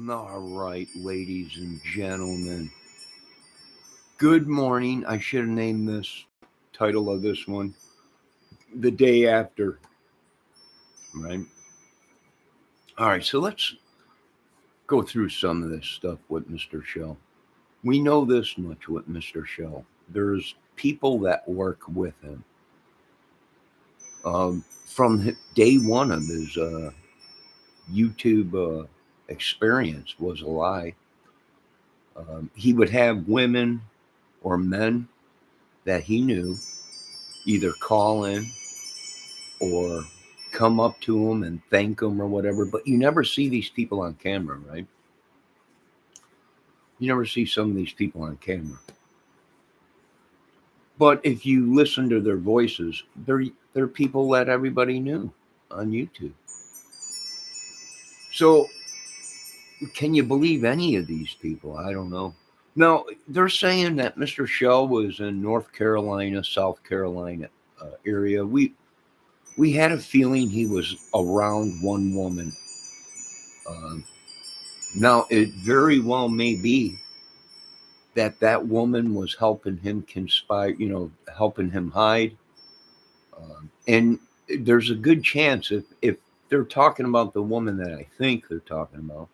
All right, ladies and gentlemen. Good morning. I should have named this title of this one The Day After, right? All right, so let's go through some of this stuff with Mr. Shell. We know this much with Mr. Shell. There's people that work with him. From day one of his YouTube experience was a lie. He would have women or men that he knew either call in or come up to him and thank him or whatever. But you never see these people on camera, right? You never see some of these people on camera. But if you listen to their voices, they're people that everybody knew on YouTube. So can you believe any of these people? I don't know. Now they're saying that Mr. Shell was in North Carolina, South Carolina area. We had a feeling he was around one woman. Um, Now, it very well may be that that woman was helping him conspire, helping him hide. And there's a good chance if they're talking about the woman that I think they're talking about,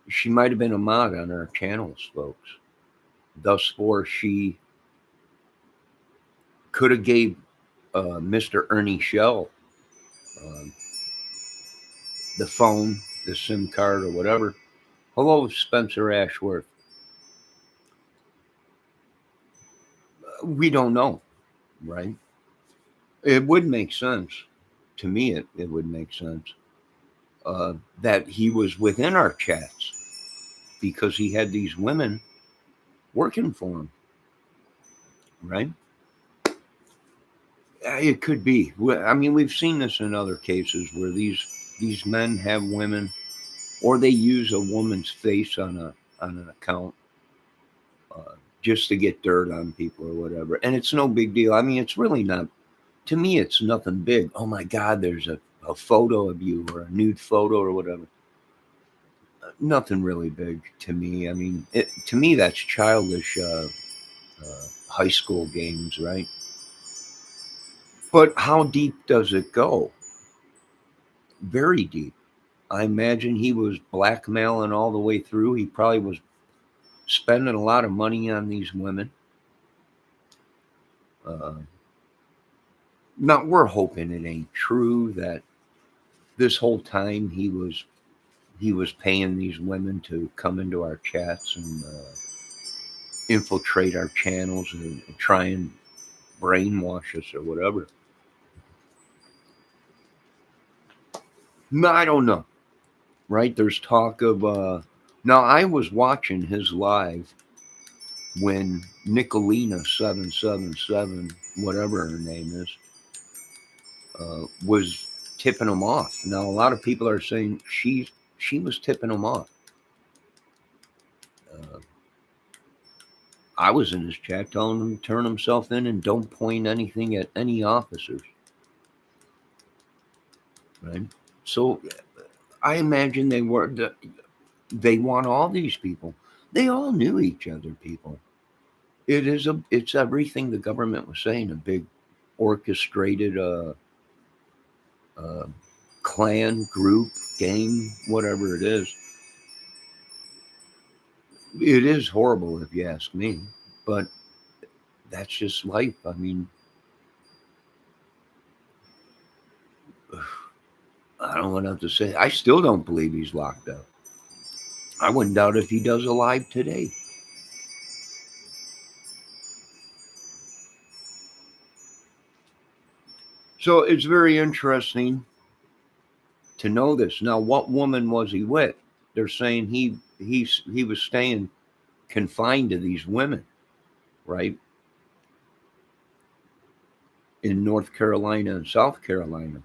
she might have been a mod on our channels, folks. Thus far, she could have gave Mr. Ernie Shell um, the phone, the SIM card, or whatever. Hello, Spencer Ashworth. We don't know, right? It would make sense to me. It would make sense that he was within our chats because he had these women working for him, right? It could be. I mean, we've seen this in other cases where these men have women, or they use a woman's face on an account just to get dirt on people or whatever, and it's no big deal. I mean, it's really not. To me, it's nothing big. Oh my God, there's a photo of you or a nude photo or whatever. Nothing really big to me. I mean, to me, that's childish high school games, right? But how deep does it go? Very deep. I imagine he was blackmailing all the way through. He probably was spending a lot of money on these women. Uh, Now, we're hoping it ain't true that this whole time he was paying these women to come into our chats and infiltrate our channels and try and brainwash us or whatever. No, I don't know. Right? There's talk of. Now, I was watching his live when Nicolina 777, whatever her name is, was tipping him off. Now, a lot of people are saying she was tipping him off. Uh, I was in his chat telling him to turn himself in and don't point anything at any officers. Right? So I imagine they want all these people. They all knew each other, people. It's everything the government was saying, a big orchestrated uh, clan, group, gang, whatever it is. It is horrible if you ask me, but that's just life. I mean, I don't know what to say. I still don't believe he's locked up. I wouldn't doubt if he does a live today. So it's very interesting to know this. Now, what woman was he with? They're saying he was staying confined to these women, right? In North Carolina and South Carolina.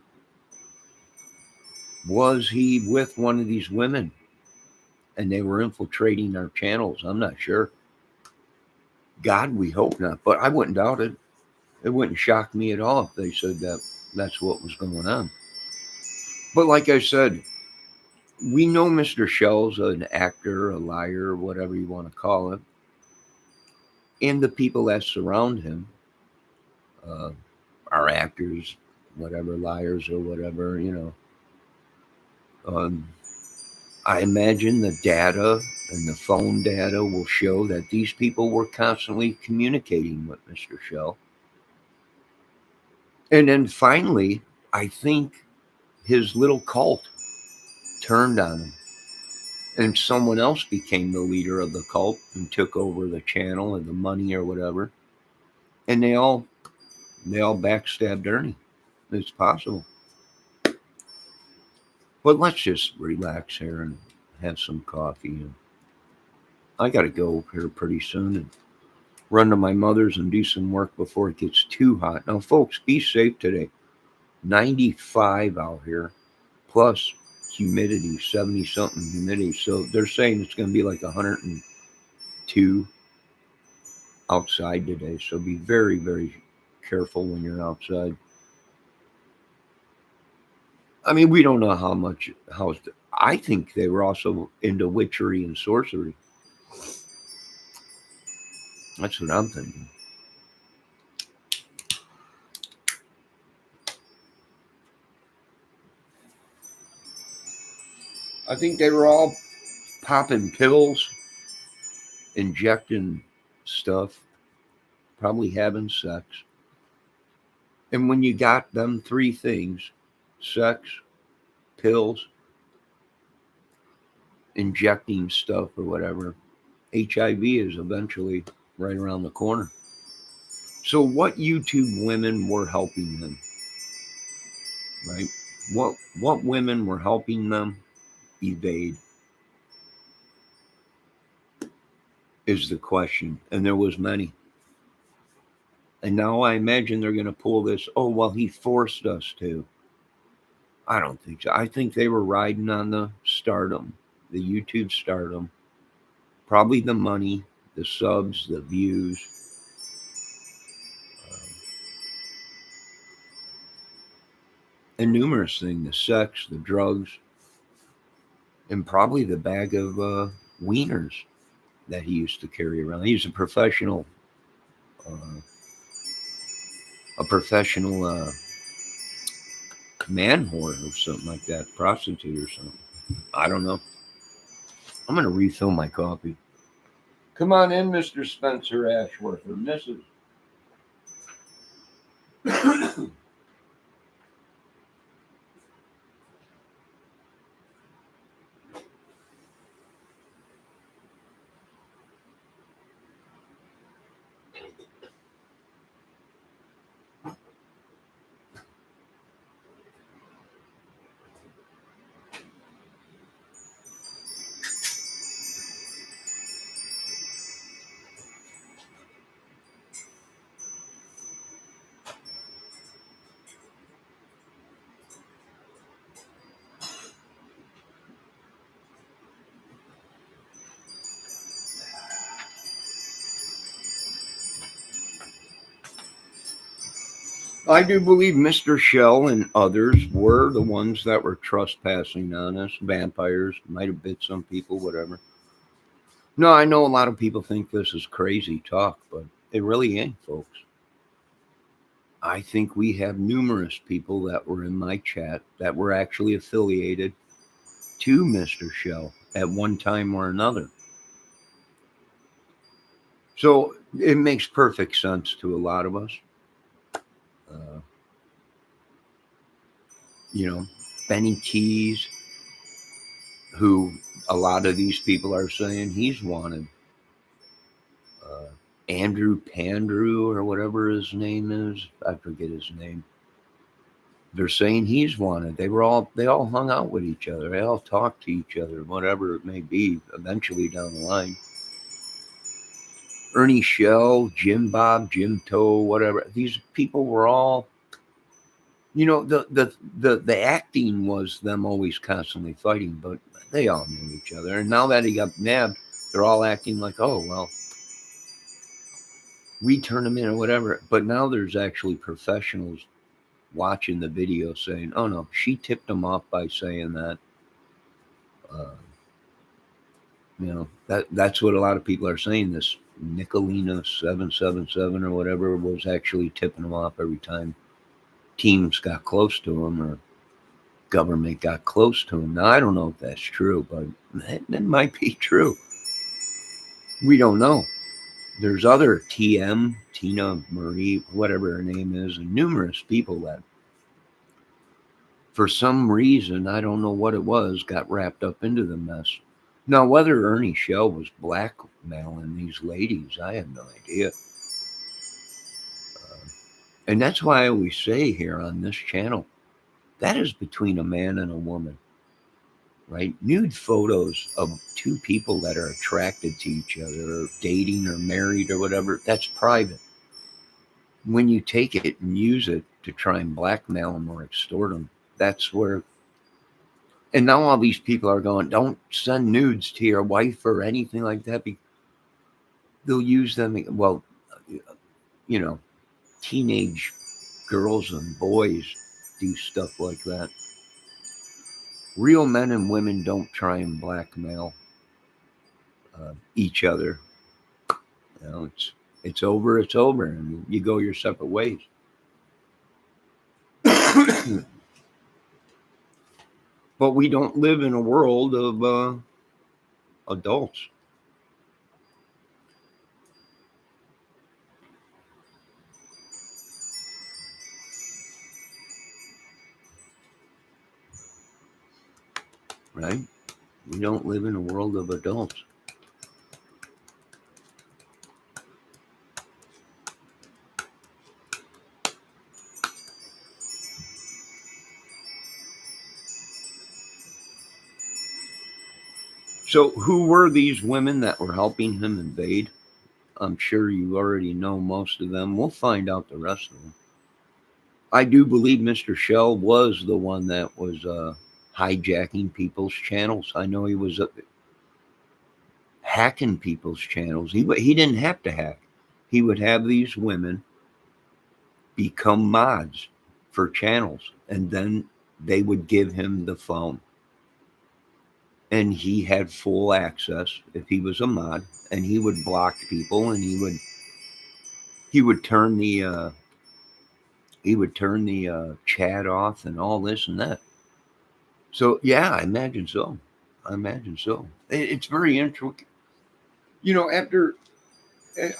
Was he with one of these women and they were infiltrating our channels? I'm not sure. God, we hope not, but I wouldn't doubt it. It wouldn't shock me at all if they said that that's what was going on. But like I said, we know Mr. Shell's an actor, a liar, whatever you want to call it, and the people that surround him uh, are actors, whatever, liars or whatever, you know. Um, I imagine the data and the phone data will show that these people were constantly communicating with Mr. Shell. And then finally, I think his little cult turned on him, and someone else became the leader of the cult and took over the channel and the money or whatever. And they all backstabbed Ernie. It's possible. But let's just relax here and have some coffee. And I got to go here pretty soon and run to my mother's and do some work before it gets too hot. Now, folks, be safe today. 95 out here, plus humidity, 70 something humidity. So they're saying it's going to be like 102 outside today. So be very, very careful when you're outside. I mean, we don't know how I think they were also into witchery and sorcery. That's what I'm thinking. I think they were all popping pills, injecting stuff, probably having sex. And when you got them three things, sex, pills, injecting stuff or whatever, HIV is eventually right around the corner. So what YouTube women were helping them, right? What women were helping them evade is the question. And there was many. And now I imagine they're going to pull this, oh, well, he forced us to. I don't think so. I think they were riding on the stardom, the YouTube stardom, probably the money, the subs, the views, and numerous things, the sex, the drugs, and probably the bag of wieners that he used to carry around. He's uh, a professional man whore or something like that, prostitute or something. I don't know. I'm going to refill my coffee. Come on in, Mr. Spencer Ashworth or Mrs. I do believe Mr. Shell and others were the ones that were trespassing on us. Vampires might have bit some people, whatever. No, I know a lot of people think this is crazy talk, but it really ain't, folks. I think we have numerous people that were in my chat that were actually affiliated to Mr. Shell at one time or another. So it makes perfect sense to a lot of us. Uh, Benny Keys, who a lot of these people are saying he's wanted. Andrew Pandrew or whatever his name is, I forget his name. They're saying he's wanted. They all hung out with each other. They all talked to each other, whatever it may be. Eventually down the line, Ernie Shell, Jim Bob, Jim Toe, whatever. These people were all, the acting was them always constantly fighting, but they all knew each other. And now that he got nabbed, they're all acting like, oh well, we turned him in or whatever. But now there's actually professionals watching the video saying, oh no, she tipped him off by saying that. Uh, that's what a lot of people are saying. This Nicolina 777 or whatever was actually tipping them off every time teams got close to him or government got close to him. Now I don't know if that's true, but that might be true. We don't know. There's other TM, Tina Marie, whatever her name is, and numerous people that, for some reason, I don't know what it was, got wrapped up into the mess. Now, whether Ernie Shell was blackmailing these ladies, I have no idea. And that's why I always say here on this channel, that is between a man and a woman, right? Nude photos of two people that are attracted to each other or dating or married or whatever, that's private. When you take it and use it to try and blackmail them or extort them, that's where. And now all these people are going, don't send nudes to your wife or anything like that. They'll use them. Well, you know, teenage girls and boys do stuff like that. Real men and women don't try and blackmail each other. It's over, and you go your separate ways. But we don't live in a world of adults. Right? We don't live in a world of adults. So, who were these women that were helping him invade? I'm sure you already know most of them. We'll find out the rest of them. I do believe Mr. Shell was the one that was hijacking people's channels. I know he was hacking people's channels. He didn't have to hack. He would have these women become mods for channels, and then they would give him the phone. And he had full access if he was a mod, and he would block people, and he would turn the chat off and all this and that. So yeah, I imagine so. It's very interesting. After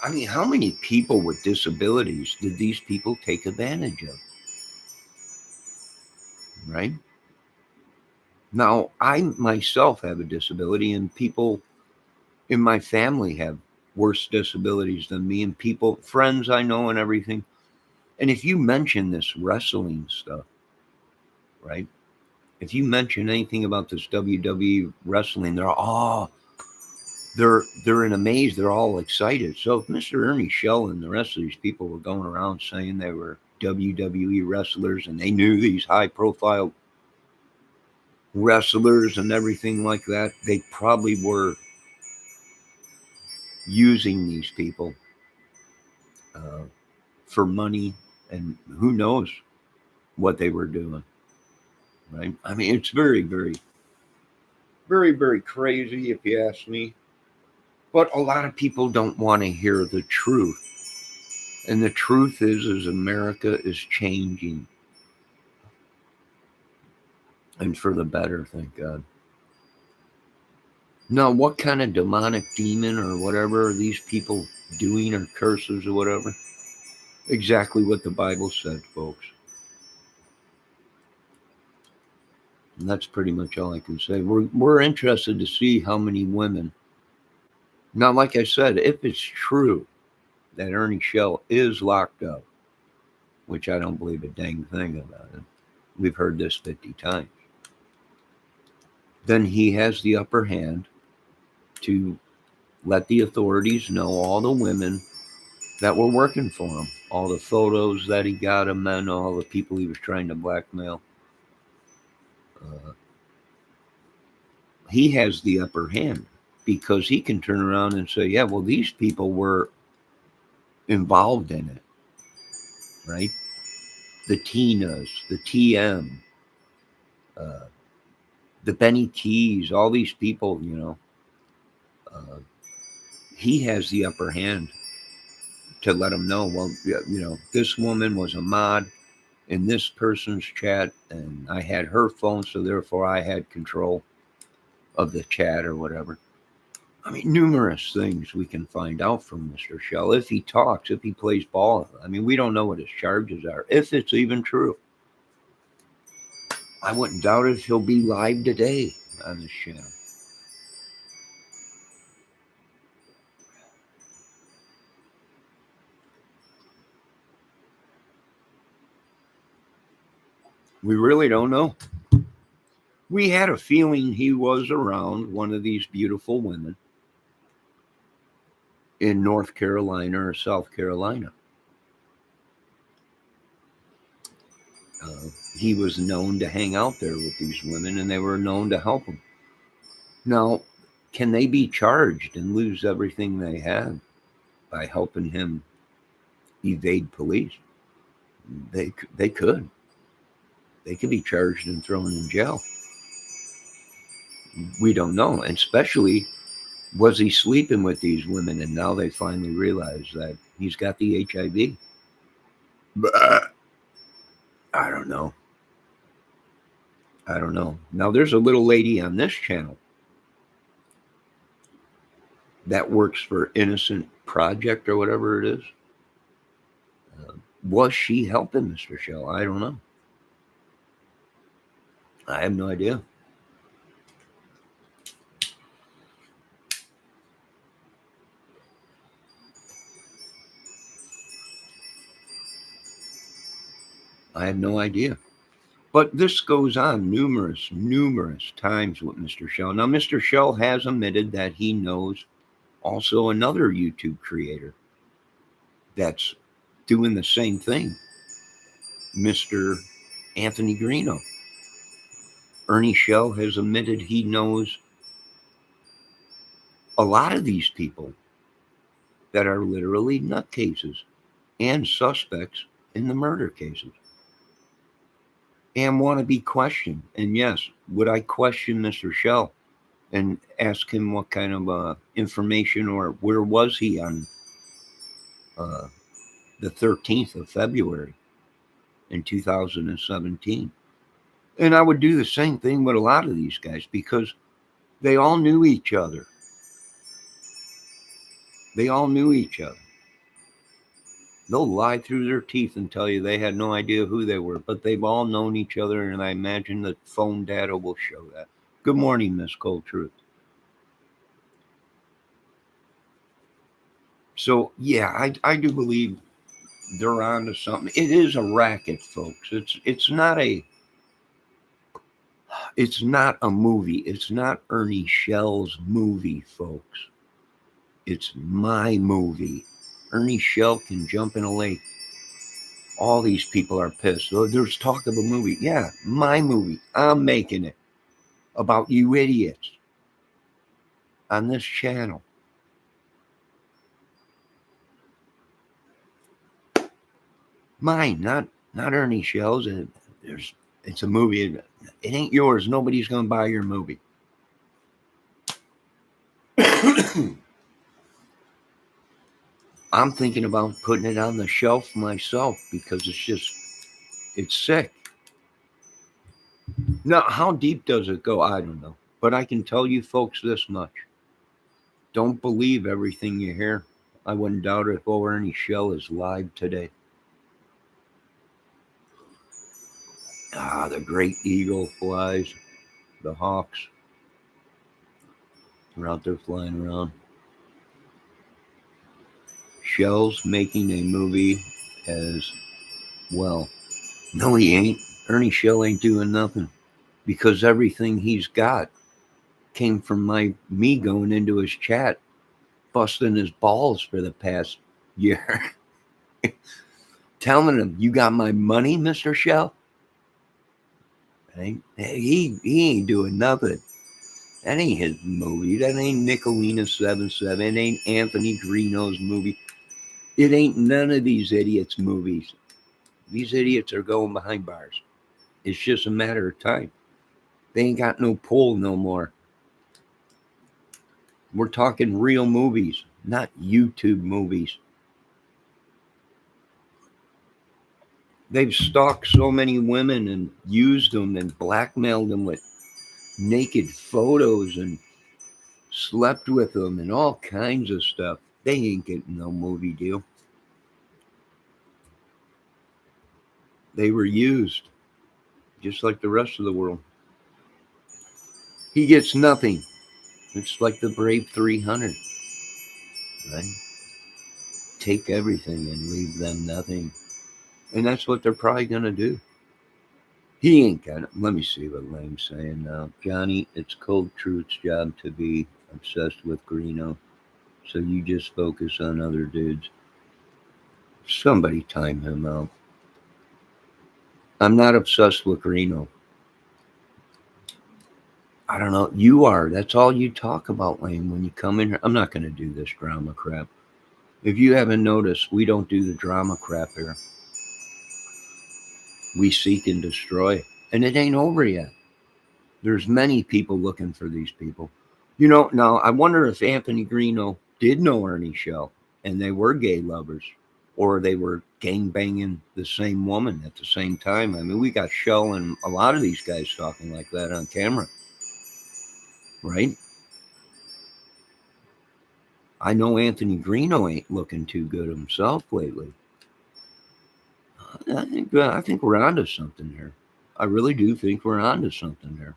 I mean, how many people with disabilities did these people take advantage of? Right? Now, I myself have a disability, and people in my family have worse disabilities than me, and friends I know, and everything. And if you mention this wrestling stuff, right? If you mention anything about this WWE wrestling, they're in amaze. They're all excited. So if Mr. Ernie Shell and the rest of these people were going around saying they were WWE wrestlers and they knew these high profile wrestlers and everything like that, they probably were using these people uh, for money, and who knows what they were doing. Right? I mean, it's very, very, very, very crazy if you ask me. But a lot of people don't want to hear the truth. And the truth is America is changing. And for the better, thank God. Now, what kind of demonic demon or whatever are these people doing, or curses or whatever? Exactly what the Bible said, folks. And that's pretty much all I can say. We're interested to see how many women. Now, like I said, if it's true that Ernie Shell is locked up, which I don't believe a dang thing about it. We've heard this 50 times. Then he has the upper hand to let the authorities know all the women that were working for him, all the photos that he got him, and all the people he was trying to blackmail. He has the upper hand because he can turn around and say, yeah, well, these people were involved in it, right? The Tinas, the TM, the Benny Keys, all these people, uh, he has the upper hand to let them know, well, this woman was a mod in this person's chat, and I had her phone, so therefore I had control of the chat or whatever. I mean, numerous things we can find out from Mr. Shell if he talks, if he plays ball. I mean, we don't know what his charges are, if it's even true. I wouldn't doubt if he'll be live today on this channel. We really don't know. We had a feeling he was around one of these beautiful women in North Carolina or South Carolina. He was known to hang out there with these women, and they were known to help him. Now, can they be charged and lose everything they had by helping him evade police? They could. They could be charged and thrown in jail. We don't know. And especially, was he sleeping with these women, and now they finally realize that he's got the HIV? But I don't know. Now, there's a little lady on this channel that works for Innocent Project or whatever it is. Was she helping Mr. Shell? I don't know. I have no idea. I have no idea. But this goes on numerous times with Mr. Shell. Now, Mr. Shell has admitted that he knows also another YouTube creator that's doing the same thing, Mr. Anthony Greeno. Ernie Shell has admitted he knows a lot of these people that are literally nutcases and suspects in the murder cases and want to be questioned. And yes, would I question Mr. Shell and ask him what kind of information or where was he on the 13th of February in 2017? And I would do the same thing with a lot of these guys because they all knew each other. They'll lie through their teeth and tell you they had no idea who they were, but they've all known each other, and I imagine that phone data will show that. Good morning, Miss Cold Truth. So, yeah, I do believe they're on to something. It is a racket, folks. It's not a movie. It's not Ernie Shell's movie, folks. It's my movie. Ernie Shell can jump in a lake. All these people are pissed. There's talk of a movie. Yeah, my movie. I'm making it about you idiots on this channel. Mine, not Ernie Shell's. It's a movie. It ain't yours. Nobody's gonna buy your movie. I'm thinking about putting it on the shelf myself because it's sick. Now, how deep does it go? I don't know. But I can tell you folks this much. Don't believe everything you hear. I wouldn't doubt if Ernie Shell is live today. The great eagle flies. The hawks. They're out there flying around. Shell's making a movie as well. No, he ain't. Ernie Shell ain't doing nothing because everything he's got came from me going into his chat, busting his balls for the past year. Telling him, you got my money, Mr. Shell? He ain't doing nothing. That ain't his movie. That ain't Nicolina 77. It ain't Anthony Greeno's movie. It ain't none of these idiots' movies. These idiots are going behind bars. It's just a matter of time. They ain't got no pull no more. We're talking real movies, not YouTube movies. They've stalked so many women and used them and blackmailed them with naked photos and slept with them and all kinds of stuff. They ain't getting no movie deal. They were used, just like the rest of the world. He gets nothing. It's like the Brave 300, right? Take everything and leave them nothing. And that's what they're probably going to do. He ain't got it. Let me see what Lane's saying now. Johnny, it's Cold Truth's job to be obsessed with Greeno. So you just focus on other dudes. Somebody time him out. I'm not obsessed with Greeno. I don't know. You are. That's all you talk about, Lane, when you come in here. I'm not going to do this drama crap. If you haven't noticed, we don't do the drama crap here. We seek and destroy. And it ain't over yet. There's many people looking for these people. You know, now I wonder if Anthony Greeno did know Ernie Shell and they were gay lovers or they were gang banging the same woman at the same time. I mean, we got Shell and a lot of these guys talking like that on camera, right? I know Anthony Greeno ain't looking too good himself lately. I think we're onto something here. I really do think we're onto something here.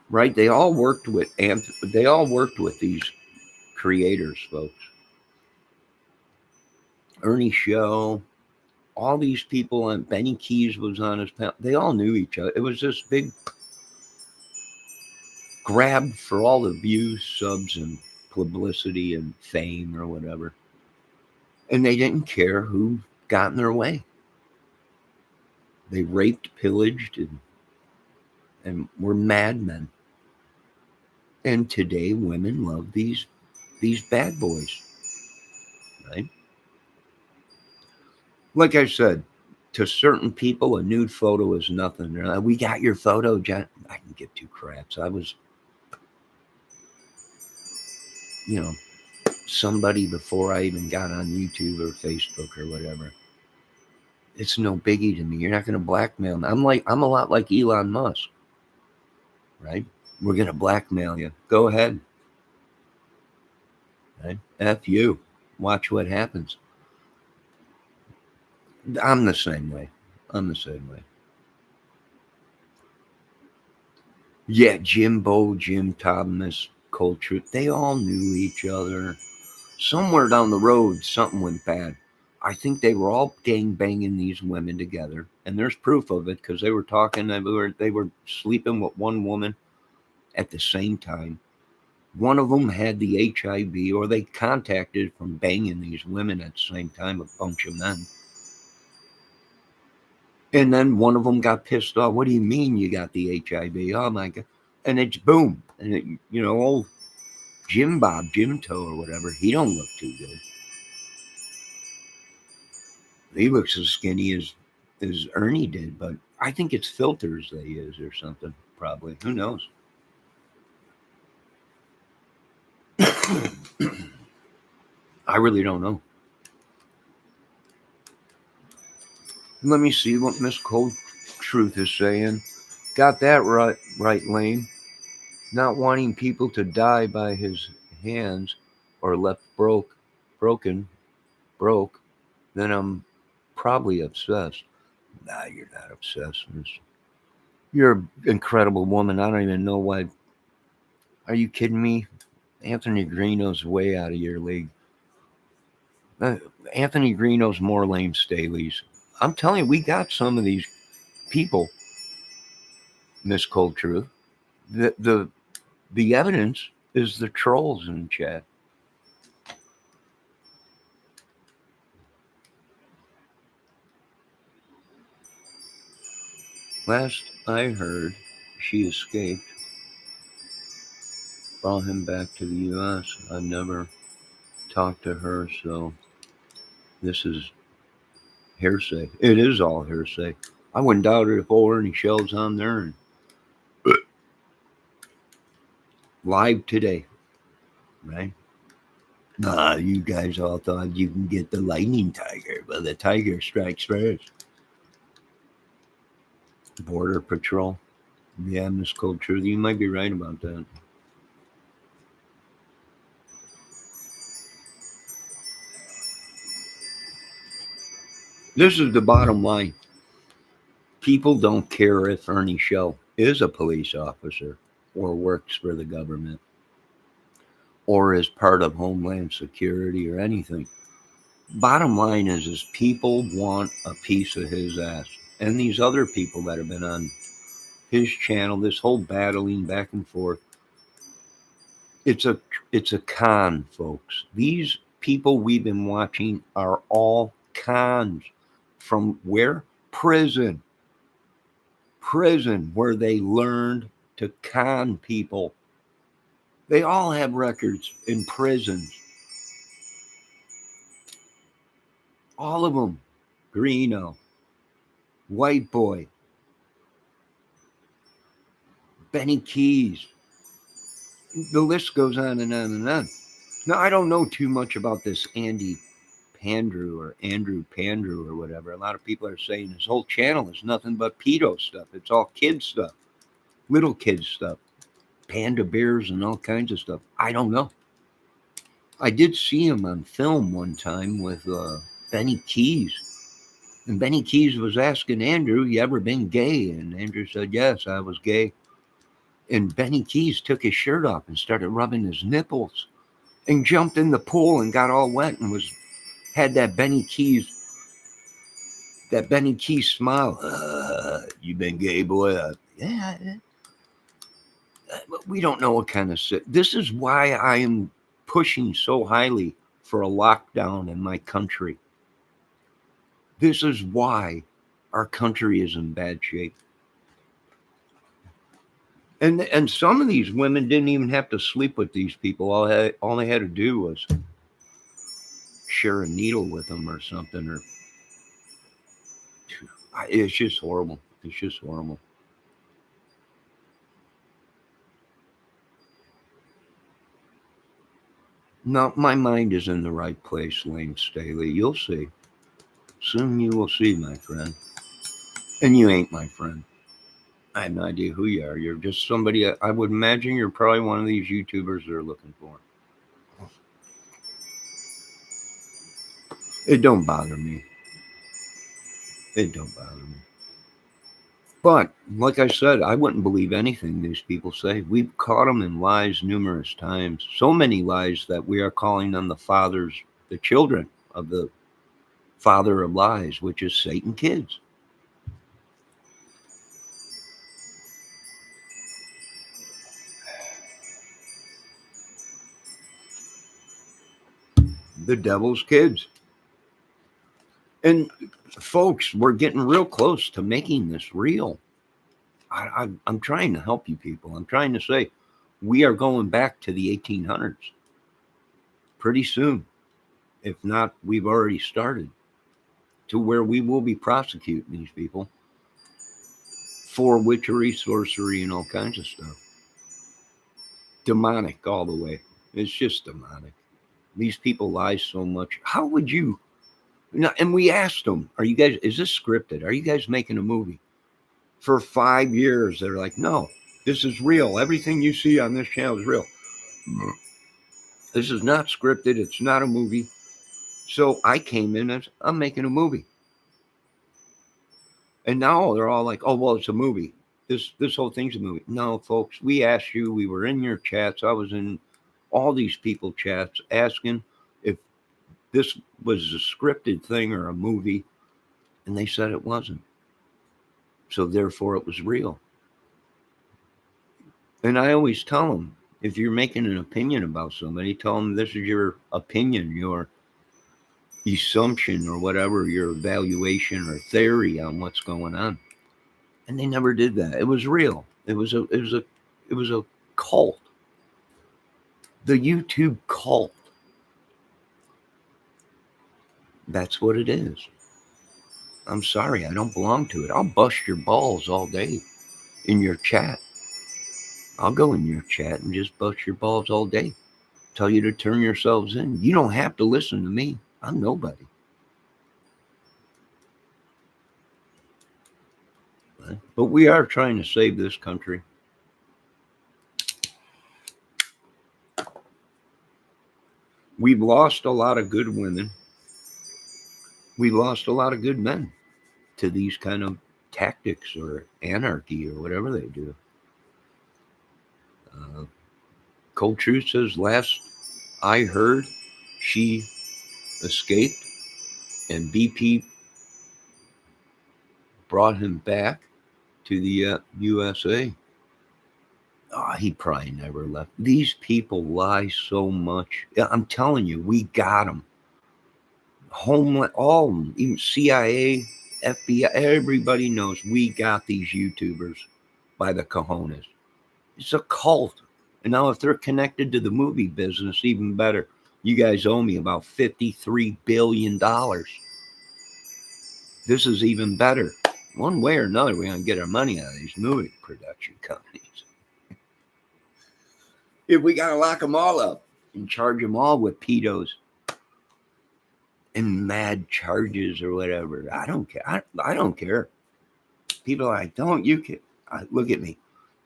Right? They all worked with these creators, folks. Ernie Shell, all these people, and Benny Keys was on his panel. They all knew each other. It was this big grab for all the views, subs, and publicity and fame or whatever. And they didn't care who got in their way. They raped, pillaged, and were madmen. And today women love these bad boys. Right? Like I said, to certain people, a nude photo is nothing. They're like, we got your photo, John. I can give two craps. I was, somebody before I even got on YouTube or Facebook or whatever. It's no biggie to me. You're not going to blackmail me. I'm a lot like Elon Musk, right? We're going to blackmail you. Go ahead. Right? F you. Watch what happens. I'm the same way. Yeah, Jim Thomas, Culture, they all knew each other. Somewhere down the road, something went bad. I think they were all gang banging these women together, and there's proof of it because they were talking. They were sleeping with one woman at the same time. One of them had the HIV, or they contacted from banging these women at the same time, a bunch of men. And then one of them got pissed off. What do you mean you got the HIV? Oh my God. And it's boom. And old Jim Toe or whatever, he don't look too good. He looks as skinny as Ernie did, but I think it's filters they use or something, probably. Who knows? I really don't know. Let me see what Miss Cold Truth is saying. Got that right, Lane. Not wanting people to die by his hands or left broken, broke, then I'm probably obsessed. Nah, you're not obsessed, Miss. You're an incredible woman. I don't even know why. Are you kidding me? Anthony Greeno's way out of your league. Anthony Greeno's more Lane Staley's. I'm telling you, we got some of these people, Miss Cold Truth. The evidence is the trolls in chat. Last I heard, she escaped, brought him back to the U.S. I've never talked to her, so this is Hearsay. It is all hearsay. I wouldn't doubt it if old Ernie Shell's on there and live today, right? Nah, you guys all thought you can get the lightning tiger, but the tiger strikes first. Border Patrol. Yeah, Miss Cold Truth. You might be right about that. This is the bottom line. People don't care if Ernie Shell is a police officer or works for the government or is part of Homeland Security or anything. Bottom line is people want a piece of his ass. And these other people that have been on his channel, this whole battling back and forth, it's a con, folks. These people we've been watching are all cons. From where? Prison. Prison, where they learned to con people. They all have records in prisons. All of them. Greeno, White Boy, Benny Keys. The list goes on and on and on. Now, I don't know too much about this Andrew Pandrew or whatever. A lot of people are saying his whole channel is nothing but pedo stuff. It's all kid stuff, little kid stuff, panda bears and all kinds of stuff. I don't know. I did see him on film one time with Benny Keys. And Benny Keys was asking Andrew, you ever been gay? And Andrew said, yes, I was gay. And Benny Keys took his shirt off and started rubbing his nipples and jumped in the pool and got all wet and had that Benny Keys smile. You been gay, boy? Yeah. But we don't know what kind of shit. This is why I am pushing so highly for a lockdown in my country. This is why our country is in bad shape. And some of these women didn't even have to sleep with these people. All they had to do was share a needle with them or something. Or it's just horrible. It's just horrible. No, my mind is in the right place, Lane Staley. You'll see. Soon you will see, my friend. And you ain't my friend. I have no idea who you are. You're just somebody. I would imagine you're probably one of these YouTubers they're looking for. It don't bother me. It don't bother me. But like I said, I wouldn't believe anything these people say. We've caught them in lies numerous times. So many lies that we are calling them the children of the father of lies, which is Satan kids. The devil's kids. And folks, we're getting real close to making this real. I'm trying to help you people. I'm trying to say we are going back to the 1800s pretty soon. If not, we've already started to where we will be prosecuting these people for witchery, sorcery, and all kinds of stuff. Demonic all the way. It's just demonic. These people lie so much. How would you? And we asked them, "Are you guys? Is this scripted? Are you guys making a movie?" For 5 years, they're like, "No, this is real. Everything you see on this channel is real. This is not scripted. It's not a movie." So I came in as I'm making a movie. And now they're all like, "Oh, well, it's a movie. This whole thing's a movie." No, folks, we asked you. We were in your chats. I was in all these people chats asking if this was a scripted thing or a movie, and they said it wasn't. So therefore, it was real. And I always tell them, if you're making an opinion about somebody, tell them this is your opinion, your assumption, or whatever, your evaluation or theory on what's going on. And they never did that. It was real. It was a cult. The YouTube cult. That's what it is. I'm sorry, I don't belong to it. I'll bust your balls all day in your chat. I'll go in your chat and just bust your balls all day. Tell you to turn yourselves in. You don't have to listen to me. I'm nobody. But we are trying to save this country. We've lost a lot of good women. We lost a lot of good men to these kind of tactics or anarchy or whatever they do. Cold Truth says, last I heard, she escaped and BP brought him back to the USA. Oh, he probably never left. These people lie so much. Yeah, I'm telling you, we got them. Homeland, all of them, even CIA, FBI, everybody knows we got these YouTubers by the cojones. It's a cult. And now if they're connected to the movie business, even better. You guys owe me about $53 billion. This is even better. One way or another, we're going to get our money out of these movie production companies. If we got to lock them all up and charge them all with pedos and mad charges or whatever, I don't care. I don't care. People are like, don't you care? Look at me.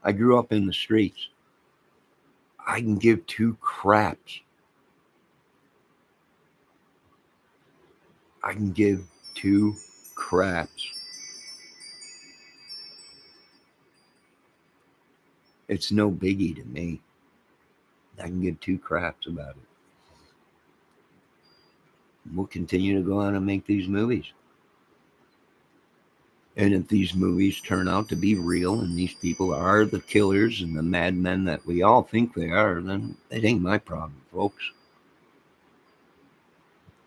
I grew up in the streets. I can give two craps. I can give two craps. It's no biggie to me. I can give two craps about it. We'll continue to go on and make these movies. And if these movies turn out to be real and these people are the killers and the madmen that we all think they are, then it ain't my problem, folks.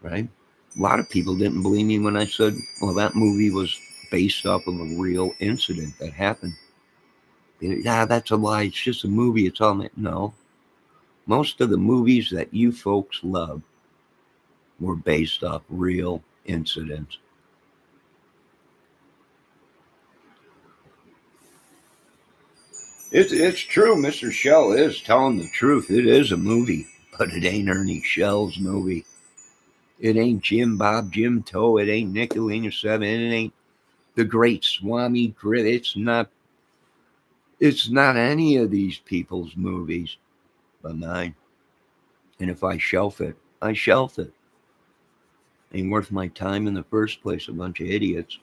Right? A lot of people didn't believe me when I said, well, that movie was based off of a real incident that happened. Yeah, that's a lie. It's just a movie. It's all no. Most of the movies that you folks love were based off real incidents. It's true. Mr. Shell is telling the truth. It is a movie, but it ain't Ernie Shell's movie. It ain't Jim Bob Jim Toe. It ain't Nickelina 7. It ain't the Great Swami Grit. It's not any of these people's movies but mine. And if I shelf it, I shelf it. Ain't worth my time in the first place, a bunch of idiots.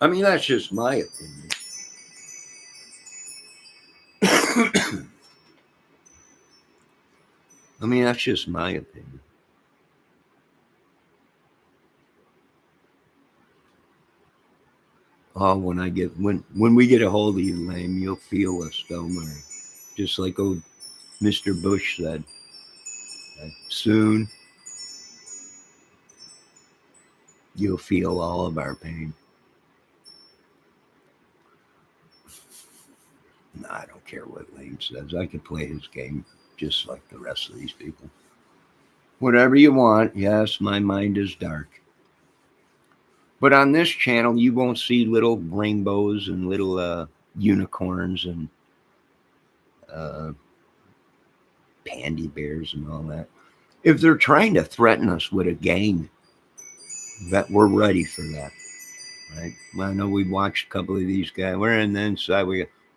I mean, that's just my opinion. I mean, that's just my opinion. Oh, when we get a hold of you, lame, you'll feel us, don't worry. Just like old Mr. Bush said. Soon, you'll feel all of our pain. No, I don't care what Lane says. I can play his game just like the rest of these people. Whatever you want. Yes, my mind is dark. But on this channel, you won't see little rainbows and little unicorns and pandy bears and all that. If they're trying to threaten us with a gang, that we're ready for that. Right? Well, I know we watched a couple of these guys. We're in the inside.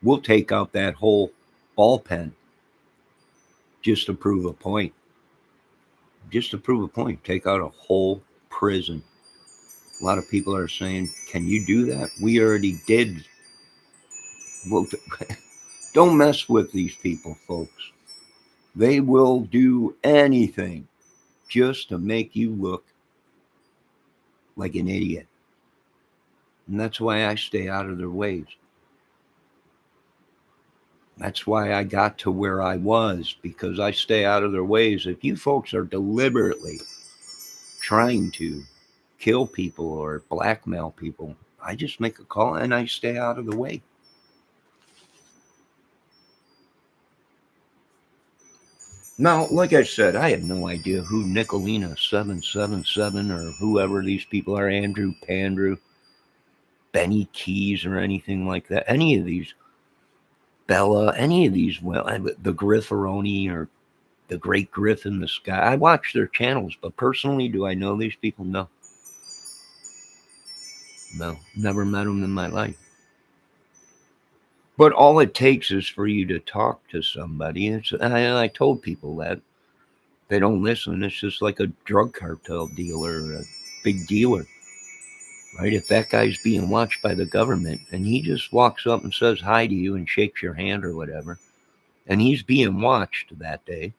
We'll take out that whole ball pen just to prove a point. Just to prove a point. Take out a whole prison. A lot of people are saying, can you do that? We already did. Well, don't mess with these people, folks. They will do anything just to make you look like an idiot. And that's why I stay out of their ways. That's why I got to where I was, because I stay out of their ways. If you folks are deliberately trying to kill people or blackmail people, I just make a call and I stay out of the way. Now, like I said, I have no idea who Nicolina 777 or whoever these people are, Andrew Pandrew, Benny Keys, or anything like that. Any of these, Bella, any of these, well, the Grifferoni or the Great Griff in the Sky. I watch their channels, but personally, do I know these people? No. No, never met them in my life. But all it takes is for you to talk to somebody. I told people that. They don't listen. It's just like a drug cartel dealer, a big dealer, right? If that guy's being watched by the government and he just walks up and says hi to you and shakes your hand or whatever, and he's being watched that day,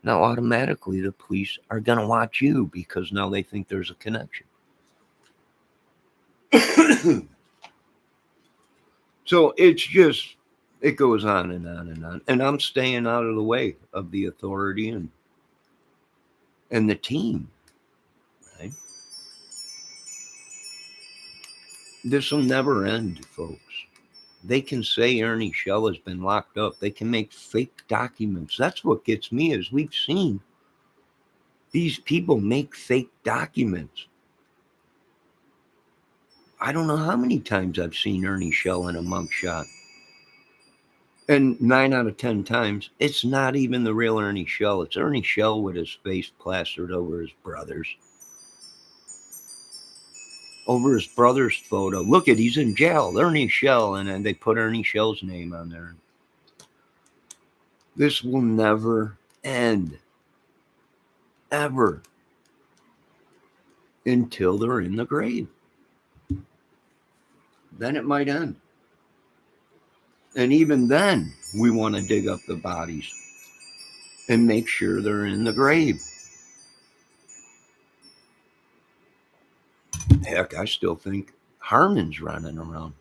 now automatically the police are going to watch you because now they think there's a connection. So it's just, it goes on and on and on. And I'm staying out of the way of the authority and the team, right? This will never end, folks. They can say Ernie Shell has been locked up. They can make fake documents. That's what gets me, is we've seen these people make fake documents. I don't know how many times I've seen Ernie Shell in a mugshot. And 9 out of 10 times, it's not even the real Ernie Shell. It's Ernie Shell with his face plastered over his brother's. Over his brother's photo. Look at, he's in jail, Ernie Shell, and then they put Ernie Shell's name on there. This will never end. Ever. Until they're in the grave. Then it might end. And even then, we want to dig up the bodies and make sure they're in the grave. Heck, I still think Harmon's running around.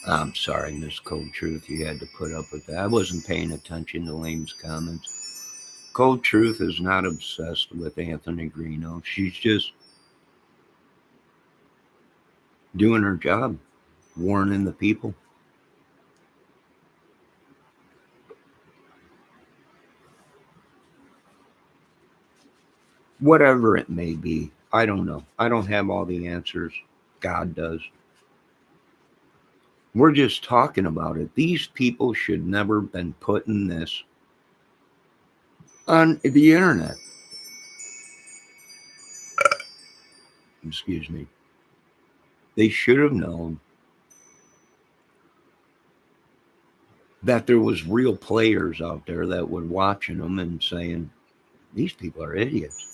I'm sorry, Miss Cold Truth, you had to put up with that. I wasn't paying attention to Lane's comments. Cold Truth is not obsessed with Anthony Greeno. She's just doing her job, warning the people. Whatever it may be, I don't know. I don't have all the answers. God does. We're just talking about it. These people should never been putting this on the internet. Excuse me. They should have known that there was real players out there that were watching them and saying, these people are idiots.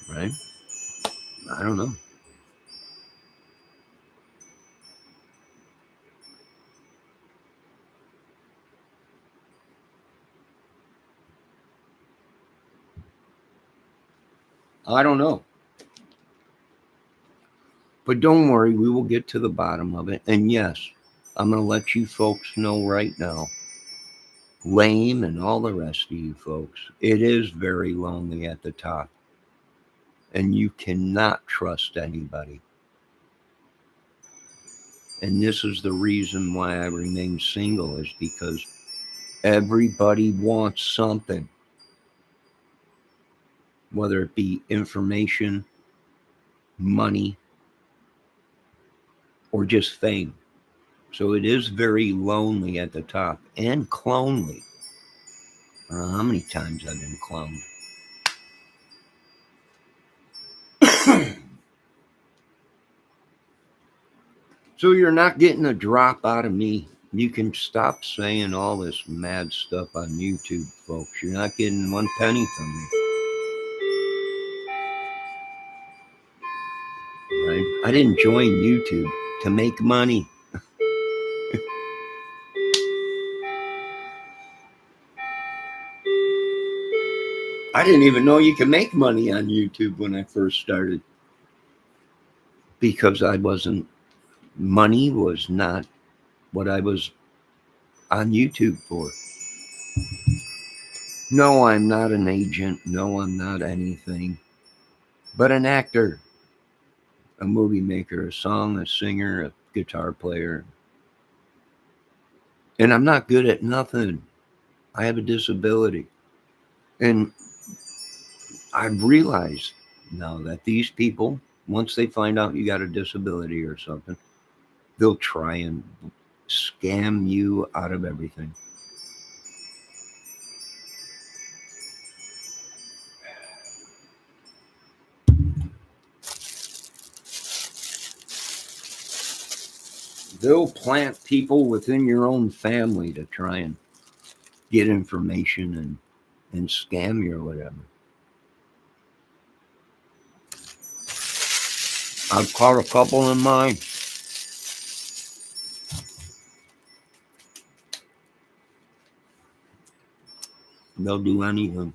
Right? I don't know. I don't know. But don't worry, we will get to the bottom of it. And yes, I'm going to let you folks know right now, Lame and all the rest of you folks, it is very lonely at the top. And you cannot trust anybody. And this is the reason why I remain single, is because everybody wants something. Whether it be information, money, or just fame. So it is very lonely at the top, and clonely. I don't know how many times I've been cloned. So you're not getting a drop out of me. You can stop saying all this mad stuff on YouTube, folks. You're not getting one penny from me. I didn't join YouTube to make money. I didn't even know you could make money on YouTube when I first started, because money was not what I was on YouTube for. No, I'm not an agent. No, I'm not anything but an actor, a movie maker, a singer, a guitar player. And I'm not good at nothing. I have a disability. And I've realized now that these people, once they find out you got a disability or something, they'll try and scam you out of everything. They'll plant people within your own family to try and get information and scam you or whatever. I've caught a couple in mine. They'll do anything.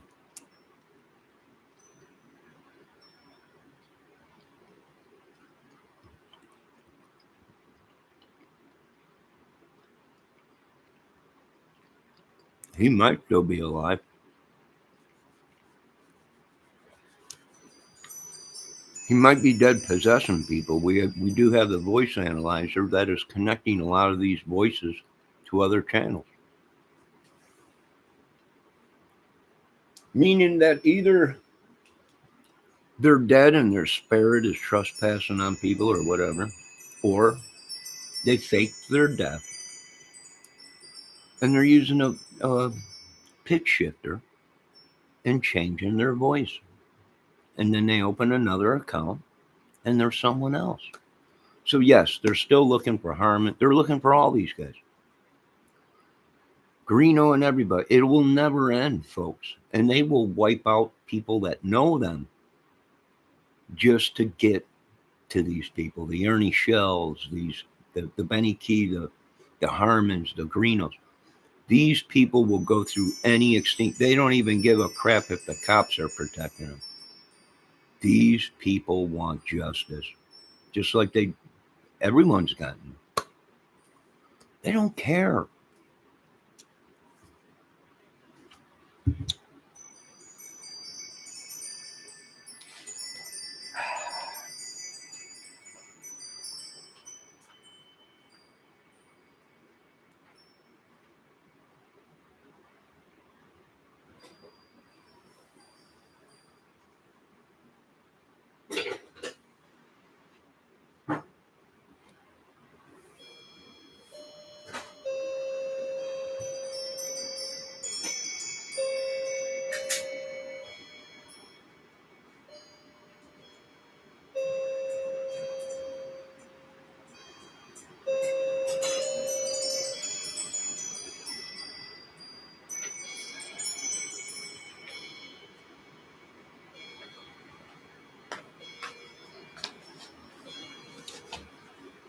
He might still be alive. He might be dead possessing people. We do have the voice analyzer that is connecting a lot of these voices to other channels. Meaning that either they're dead and their spirit is trespassing on people or whatever, or they faked their death and they're using a pitch shifter and changing their voice. And then they open another account and they're someone else. So yes, they're still looking for Harmon. They're looking for all these guys. Greeno and everybody. It will never end, folks. And they will wipe out people that know them just to get to these people. The Ernie Shells, the Benny Key, the Harmons, the Greenos. These people will go through any extinct. They don't even give a crap if the cops are protecting them. These people want justice, just like everyone's gotten. They don't care.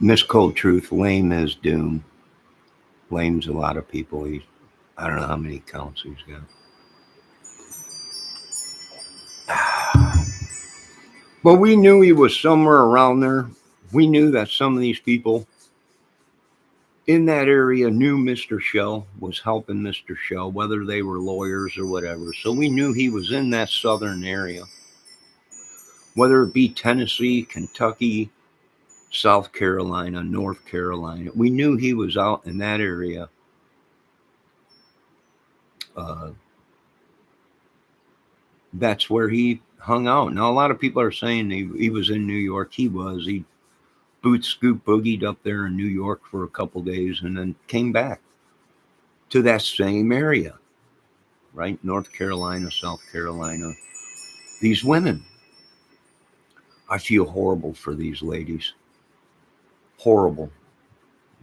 Miss Cold Truth, lame as doom. Lames a lot of people. I don't know how many counts he's got. But we knew he was somewhere around there. We knew that some of these people in that area knew Mr. Shell was helping Mr. Shell, whether they were lawyers or whatever. So we knew he was in that southern area, whether it be Tennessee, Kentucky, South Carolina, North Carolina. We knew he was out in that area. That's where he hung out. Now, a lot of people are saying he was in New York. He was. He boot scoop boogied up there in New York for a couple days and then came back to that same area, right? North Carolina, South Carolina. These women. I feel horrible for these ladies. Horrible,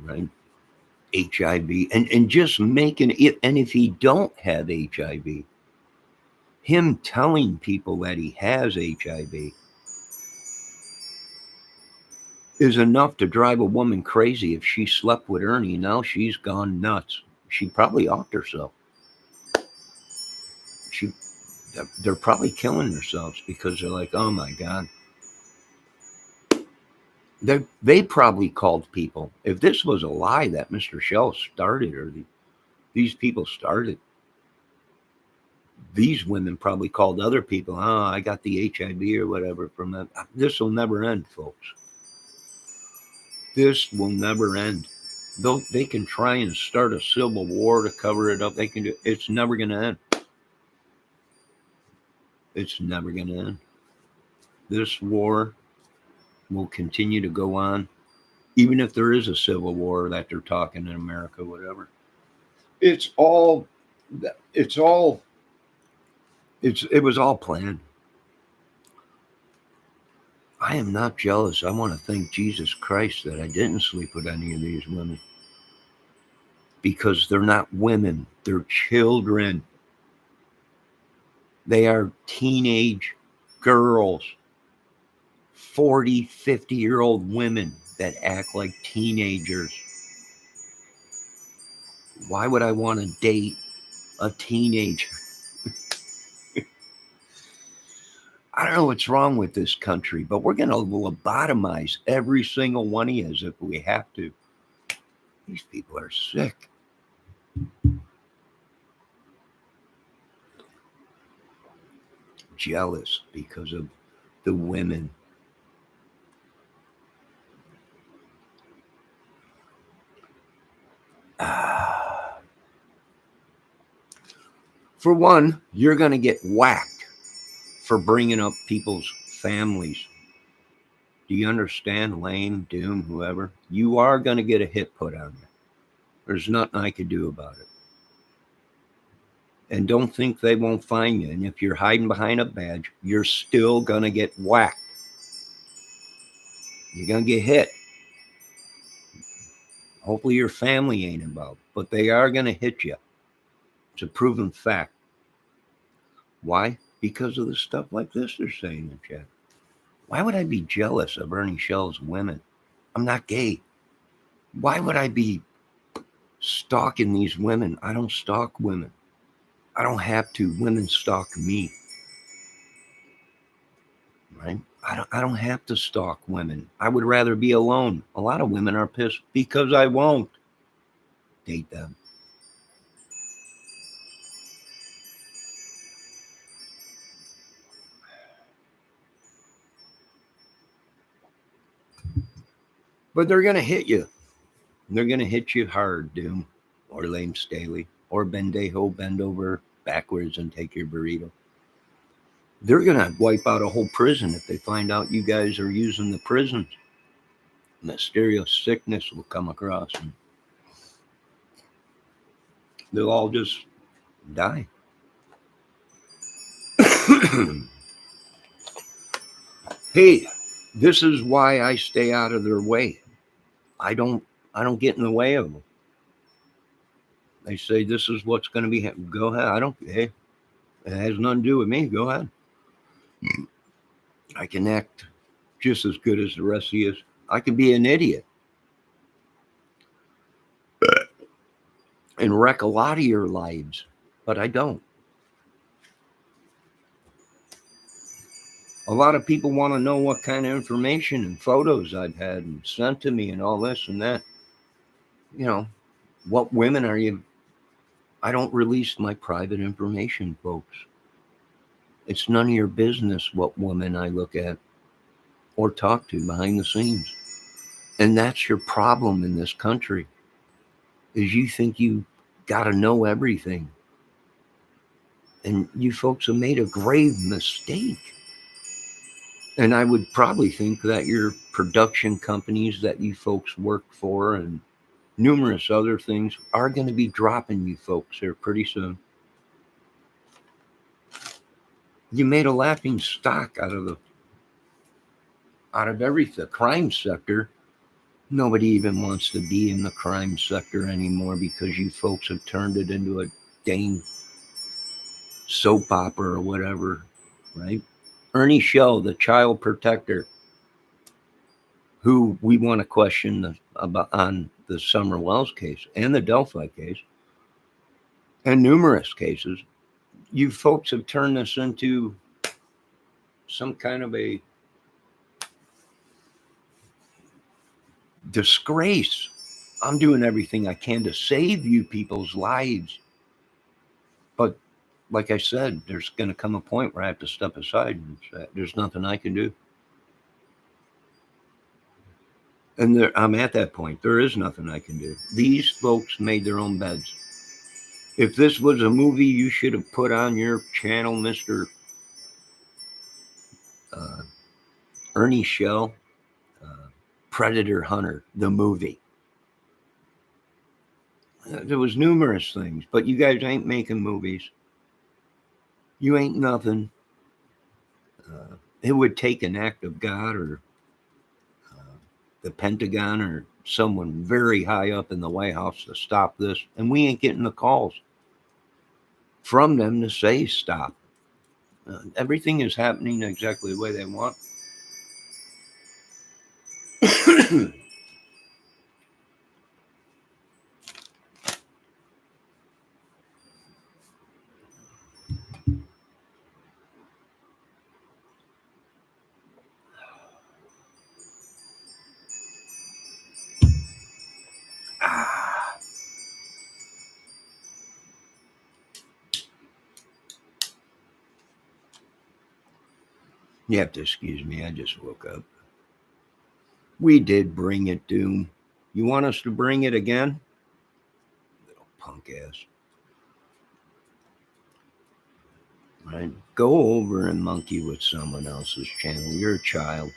right? HIV. And just making it. And if he don't have HIV, him telling people that he has HIV is enough to drive a woman crazy. If she slept with Ernie, now she's gone nuts. She probably offed herself. She, they're probably killing themselves because they're like, oh my God. They probably called people. If this was a lie that Mr. Shell started, or these people started, these women probably called other people. Oh, I got the HIV or whatever from that. This will never end, folks. This will never end. Though they can try and start a civil war to cover it up, they can do. It's never going to end. It's never going to end. This war will continue to go on, even if there is a civil war that they're talking in America, whatever. It's all. It's all. It was all planned. I am not jealous. I want to thank Jesus Christ that I didn't sleep with any of these women, because they're not women, they're children. They are teenage girls, 40, 50-year-old women that act like teenagers. Why would I want to date a teenager? I don't know what's wrong with this country, but we're going to lobotomize every single one of you as if we have to. These people are sick. Jealous because of the women. For one, you're going to get whacked for bringing up people's families. Do you understand, Lane, Doom, whoever? You are going to get a hit put on you. There's nothing I could do about it. And don't think they won't find you. And if you're hiding behind a badge, you're still going to get whacked. You're going to get hit. Hopefully your family ain't involved, but they are going to hit you. It's a proven fact. Why? Because of the stuff like this they're saying in chat. Why would I be jealous of Ernie Shell's women? I'm not gay. Why would I be stalking these women? I don't stalk women. I don't have to. Women stalk me. Right? I don't have to stalk women. I would rather be alone. A lot of women are pissed because I won't date them. But they're going to hit you. They're going to hit you hard, Doom, or Lame Staley, or Bendejo, bend over backwards and take your burrito. They're going to wipe out a whole prison if they find out you guys are using the prisons. Mysterious sickness will come across and they'll all just die. Hey, this is why I stay out of their way. I don't get in the way of them. They say this is what's going to be. Go ahead. I don't. Hey, it has nothing to do with me. Go ahead. I can act just as good as the rest of you. I can be an idiot and wreck a lot of your lives, but I don't. A lot of people want to know what kind of information and photos I've had and sent to me and all this and that. You know, what women are you? I don't release my private information, folks. It's none of your business what woman I look at or talk to behind the scenes. And that's your problem in this country, is you think you got to know everything. And you folks have made a grave mistake. And I would probably think that your production companies that you folks work for and numerous other things are going to be dropping you folks here pretty soon. You made a laughing stock out of everything. The crime sector. Nobody even wants to be in the crime sector anymore because you folks have turned it into a dang soap opera or whatever, right? Ernie Shell, the child protector, who we want to question about on the Summer Wells case and the Delphi case and numerous cases. You folks have turned this into some kind of a disgrace. I'm doing everything I can to save you people's lives. But like I said, there's going to come a point where I have to step aside and say, there's nothing I can do. And I'm at that point. There is nothing I can do. These folks made their own beds. If this was a movie you should have put on your channel, Mr. Uh, Ernie Shell, Predator Hunter, the movie. There was numerous things, but you guys ain't making movies. You ain't nothing. It would take an act of God or the Pentagon or someone very high up in the White House to stop this, and we ain't getting the calls from them to say stop. Everything is happening exactly the way they want. You have to excuse me. I just woke up. We did bring it, Doom. You want us to bring it again? Little punk ass. Right? Go over and monkey with someone else's channel. You're a child.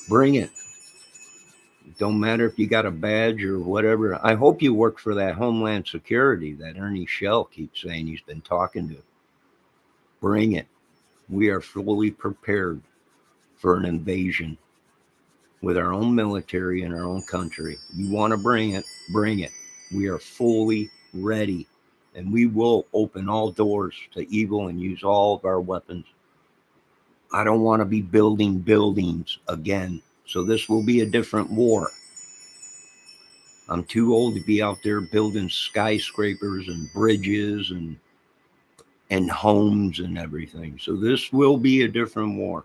Bring it. Don't matter if you got a badge or whatever. I hope you work for that Homeland Security that Ernie Shell keeps saying he's been talking to. Bring it. We are fully prepared for an invasion with our own military and our own country. You want to bring it, bring it. We are fully ready, and we will open all doors to evil and use all of our weapons. I don't want to be building buildings again, so this will be a different war. I'm too old to be out there building skyscrapers and bridges and homes and everything. So this will be a different war.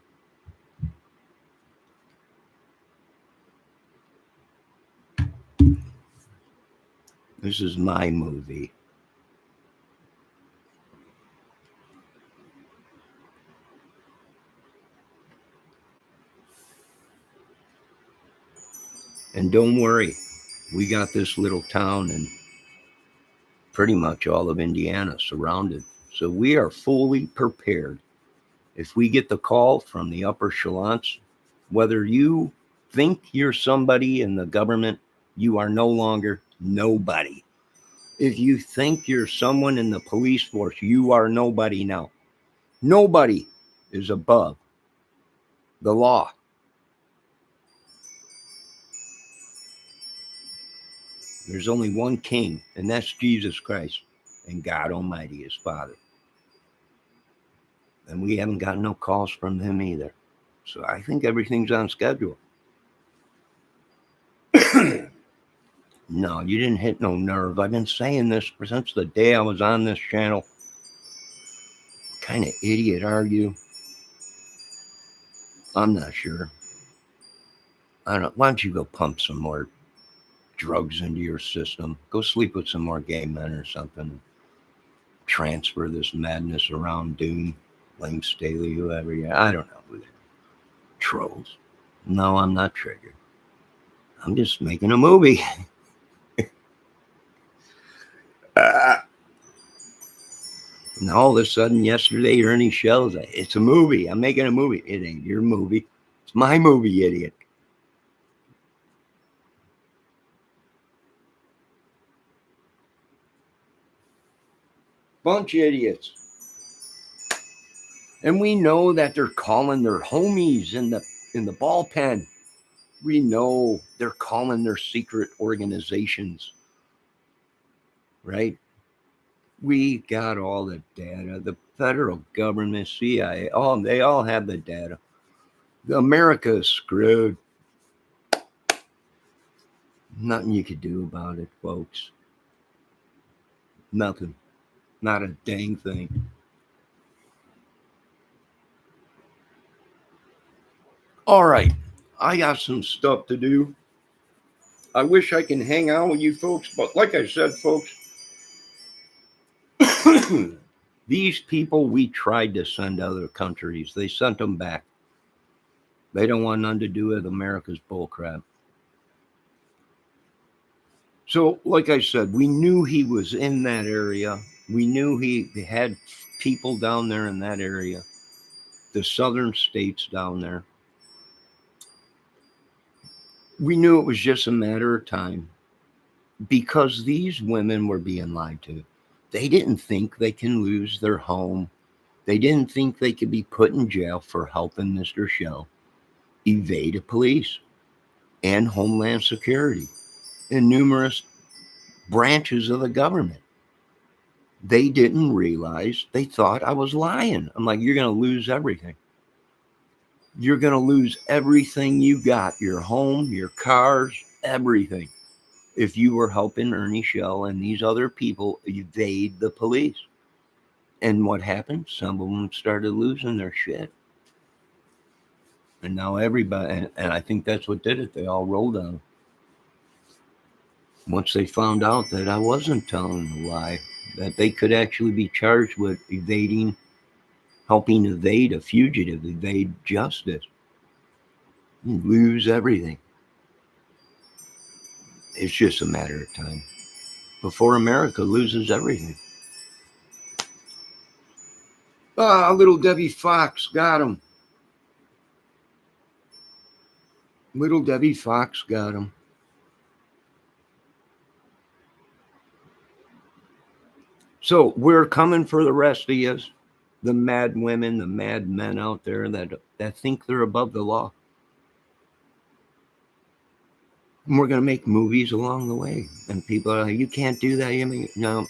This is my movie. And don't worry, we got this little town and pretty much all of Indiana surrounded. So we are fully prepared. If we get the call from the upper echelons, whether you think you're somebody in the government, you are no longer nobody. If you think you're someone in the police force, you are nobody now. Nobody is above the law. There's only one king, and that's Jesus Christ and God Almighty, his Father. And we haven't gotten no calls from him either. So I think everything's on schedule. No, you didn't hit no nerve. I've been saying this since the day I was on this channel. What kind of idiot are you? I'm not sure. I don't know. Why don't you go pump some more drugs into your system? Go sleep with some more gay men or something. Transfer this madness around Doom, Link Staley, whoever. Yeah, I don't know who they are. Trolls. No, I'm not triggered. I'm just making a movie. And all of a sudden, yesterday, Ernie Shell's like, it's a movie. I'm making a movie. It ain't your movie. It's my movie, idiot. Bunch of idiots. And we know that they're calling their homies in the ball pen. We know they're calling their secret organizations, right? We got all the data. The federal government, CIA, they all have the data. America is screwed. Nothing you could do about it, folks. Nothing. Not a dang thing. All right. I got some stuff to do. I wish I can hang out with you folks, but like I said, folks, these people we tried to send to other countries, they sent them back. They don't want nothing to do with America's bullcrap. So, like I said, we knew he was in that area. We knew he had people down there in that area, the southern states down there. We knew it was just a matter of time because these women were being lied to. They didn't think they can lose their home. They didn't think they could be put in jail for helping Mr. Shell evade the police and Homeland Security and numerous branches of the government. They didn't realize, they thought I was lying. I'm like, you're going to lose everything. You're going to lose everything you got, your home, your cars, everything, if you were helping Ernie Shell and these other people evade the police. And what happened? Some of them started losing their shit. And now everybody, and I think that's what did it. They all rolled on him. Once they found out that I wasn't telling a lie, that they could actually be charged with helping evade a fugitive, evade justice, you lose everything. It's just a matter of time before America loses everything. Little Debbie Fox got him. Little Debbie Fox got him. So we're coming for the rest of you, the mad women, the mad men out there that think they're above the law. And we're going to make movies along the way. And people are like, you can't do that. No,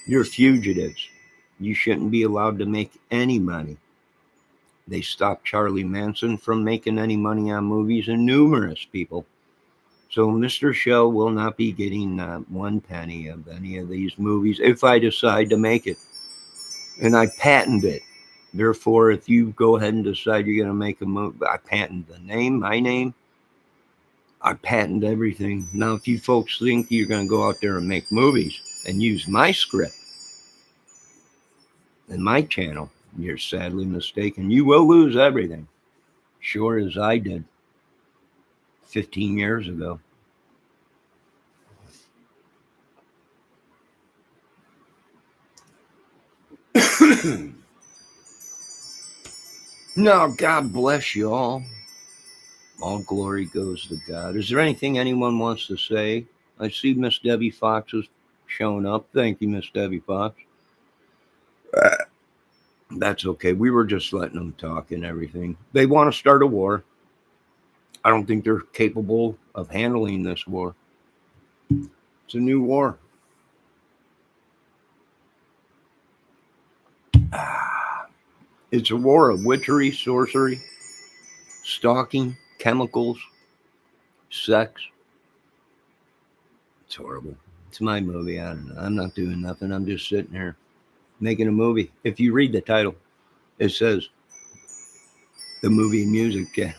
you're fugitives. You shouldn't be allowed to make any money. They stopped Charlie Manson from making any money on movies and numerous people. So Mr. Shell will not be getting one penny of any of these movies if I decide to make it. And I patent it. Therefore, if you go ahead and decide you're going to make a movie, I patent the name, my name. I patent everything. Now, if you folks think you're going to go out there and make movies and use my script and my channel, you're sadly mistaken. You will lose everything. Sure as I did 15 years ago. Now, God bless you all. All glory goes to God. Is there anything anyone wants to say? I see Miss Debbie Fox is showing up. Thank you, Miss Debbie Fox. That's okay. We were just letting them talk and everything. They want to start a war. I don't think they're capable of handling this war. It's a new war. It's a war of witchery, sorcery, stalking, chemicals, sex. It's horrible. It's my movie. I don't know. I'm not doing nothing. I'm just sitting here making a movie. If you read the title, it says the movie music channel.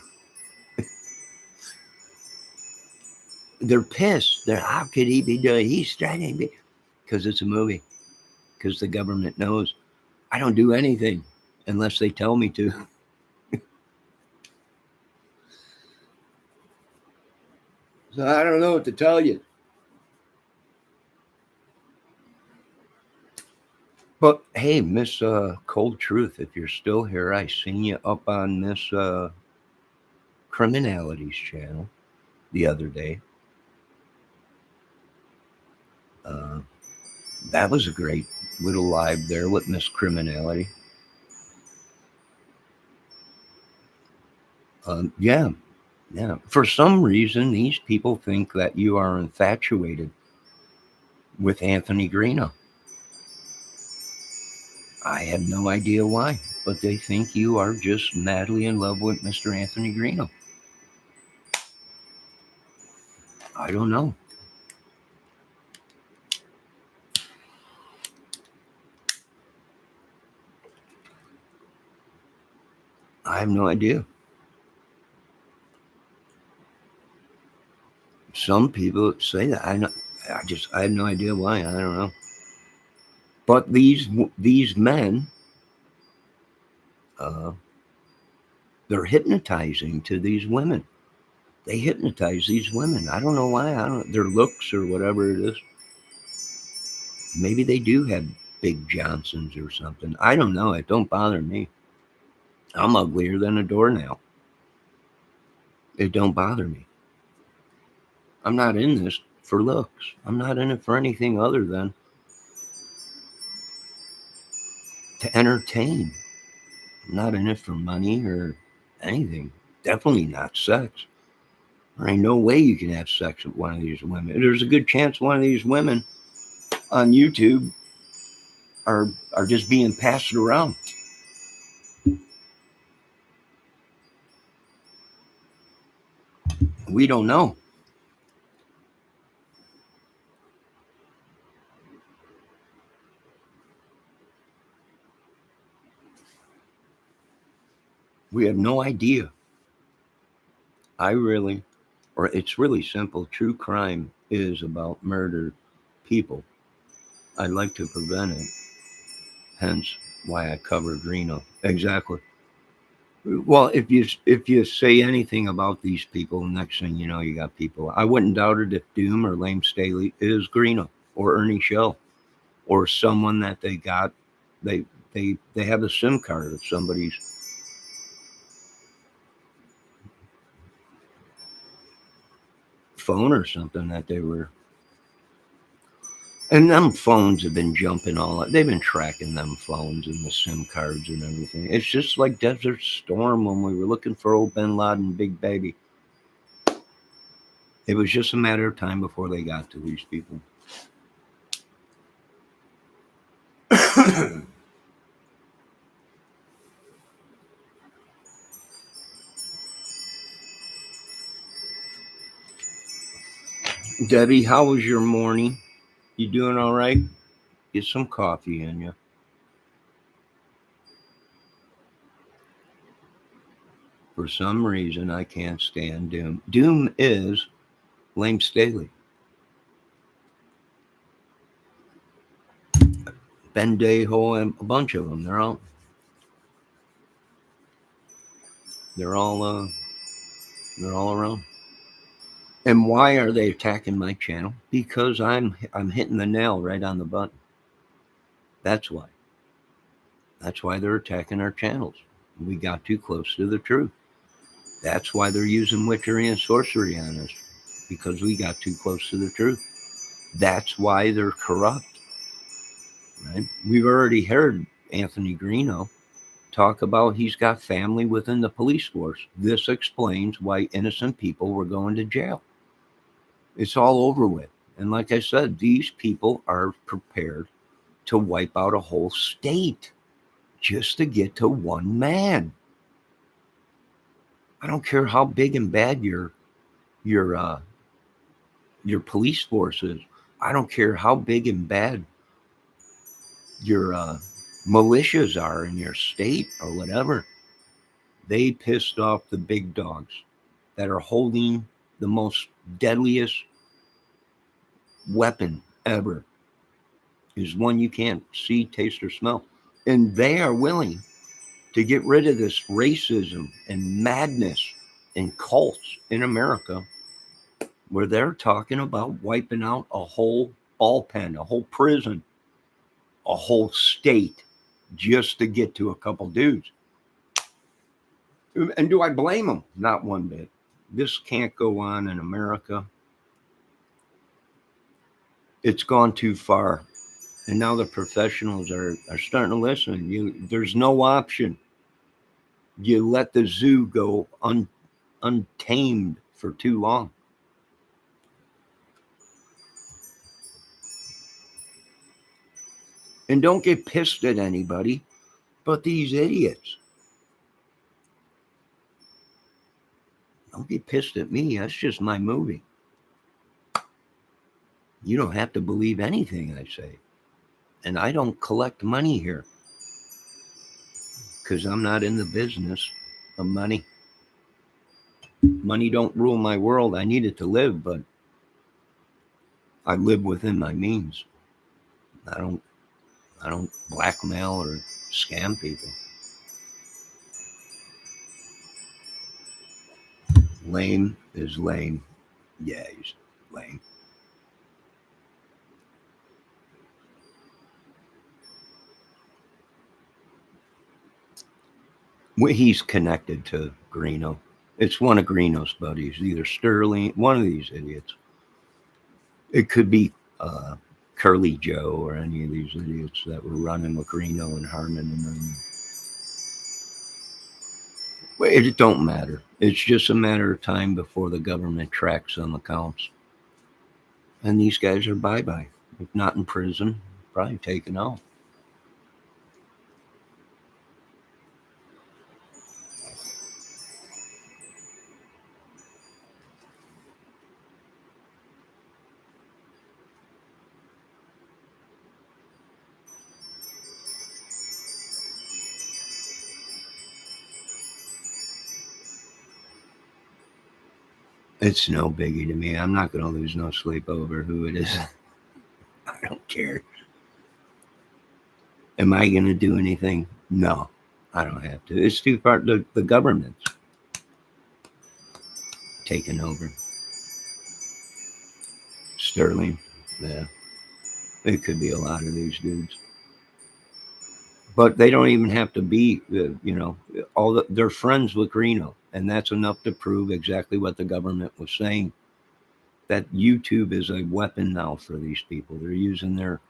They're pissed. How could he be doing? He's trying to, because it's a movie. Because the government knows I don't do anything unless they tell me to. So I don't know what to tell you. But hey, Miss Cold Truth, if you're still here, I seen you up on Miss Criminalities channel the other day. That was a great little live there with Miss Criminality. Yeah, Yeah. For some reason, these people think that you are infatuated with Anthony Greeno. I have no idea why, but they think you are just madly in love with Mr. Anthony Greeno. I don't know. I have no idea. Some people say that. I have no idea why. I don't know. But these men, uh, they're hypnotizing to these women. They hypnotize these women. I don't know why. I don't. Their looks or whatever it is. Maybe they do have big Johnsons or something. I don't know. It don't bother me. I'm uglier than a doornail. It don't bother me. I'm not in this for looks. I'm not in it for anything other than to entertain. I'm not in it for money or anything. Definitely not sex. There ain't no way you can have sex with one of these women. There's a good chance one of these women on YouTube are just being passed around. We don't know. We have no idea. I really, or it's really simple. True crime is about murdered people. I'd like to prevent it. Hence why I covered Reno. Exactly. Well, if you say anything about these people, next thing you know, you got people. I wouldn't doubt it if Doom or Lame Staley is Greeno or Ernie Shell or someone that they got. They they have a SIM card of somebody's phone or something that they were. And them phones have been jumping all. They've been tracking them phones and the SIM cards and everything. It's just like Desert Storm when we were looking for old Bin Laden, Big Baby. It was just a matter of time before they got to these people. Debbie, how was your morning? You doing all right? Get some coffee in you. For some reason, I can't stand Doom. Doom is Lame Staley, Ben Daho, and a bunch of them. They're all they're all around. And why are they attacking my channel? Because I'm hitting the nail right on the button. That's why. That's why they're attacking our channels. We got too close to the truth. That's why they're using witchery and sorcery on us, because we got too close to the truth. That's why they're corrupt. Right? We've already heard Anthony Greeno talk about he's got family within the police force. This explains why innocent people were going to jail. It's all over with. And like I said, these people are prepared to wipe out a whole state just to get to one man. I don't care how big and bad your your police force is. I don't care how big and bad your militias are in your state or whatever. They pissed off the big dogs that are holding the most deadliest weapon ever, is one you can't see, taste, or smell. And they are willing to get rid of this racism and madness and cults in America, where they're talking about wiping out a whole ball pen, a whole prison, a whole state just to get to a couple dudes. And do I blame them? Not one bit. This can't go on in America. It's gone too far. And now the professionals are starting to listen. There's no option. You let the zoo go untamed for too long. And don't get pissed at anybody but these idiots. Don't get pissed at me. That's just my movie. You don't have to believe anything I say. And I don't collect money here because I'm not in the business of money. Money don't rule my world. I need it to live, but I live within my means. I don't blackmail or scam people. Lame is lame. Yeah, he's lame. Well, he's connected to Greeno. It's one of Greeno's buddies, either Sterling, one of these idiots. It could be Curly Joe or any of these idiots that were running with Greeno and Harmon and them. Well, it don't matter. It's just a matter of time before the government tracks some accounts. And these guys are bye-bye. If not in prison, probably taken out. It's no biggie to me. I'm not going to lose no sleep over who it is. I don't care. Am I going to do anything? No, I don't have to. It's too far. The government's taken over. Sterling, yeah. It could be a lot of these dudes. But they don't even have to be, they're friends with Greeno. And that's enough to prove exactly what the government was saying. That YouTube is a weapon now for these people. They're using their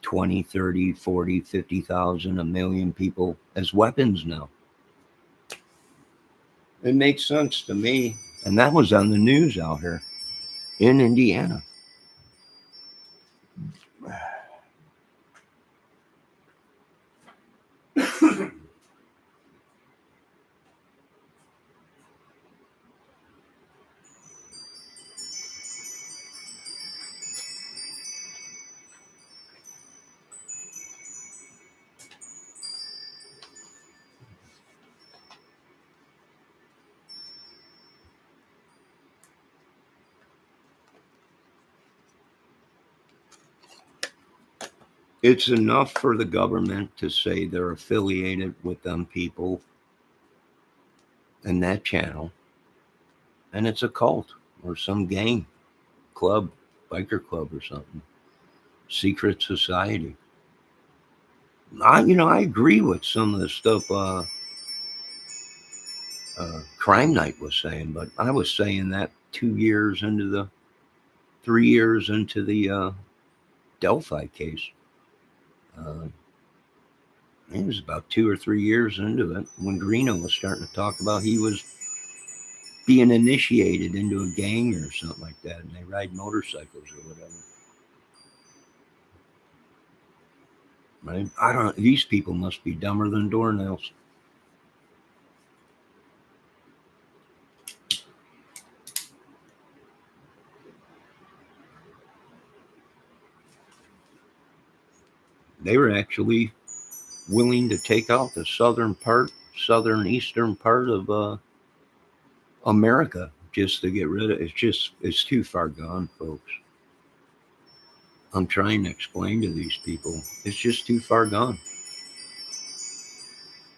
20, 30, 40, 50,000, a million people as weapons now. It makes sense to me. And that was on the news out here in Indiana. It's enough for the government to say they're affiliated with them people and that channel. And it's a cult or some gang, club, biker club or something, secret society. I agree with some of the stuff Crime Night was saying, but I was saying that 3 years into the Delphi case. It was about 2 or 3 years into it when Greeno was starting to talk about he was being initiated into a gang or something like that, and they ride motorcycles or whatever. Right? I don't. These people must be dumber than doornails. They were actually willing to take out the southeastern part of America just to get rid of it. It's too far gone, folks. I'm trying to explain to these people. It's just too far gone.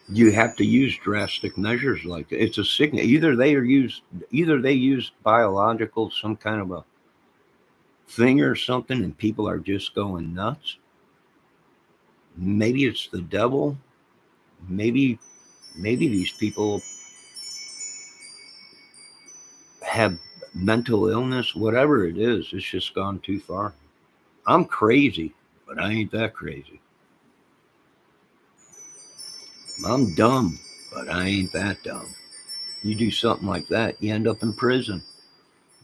You have to use drastic measures like that. It's a signal. Either they use biological, some kind of a thing or something, and people are just going nuts. Maybe it's the devil. Maybe these people have mental illness. Whatever it is, it's just gone too far. I'm crazy, but I ain't that crazy. I'm dumb, but I ain't that dumb. You do something like that, you end up in prison.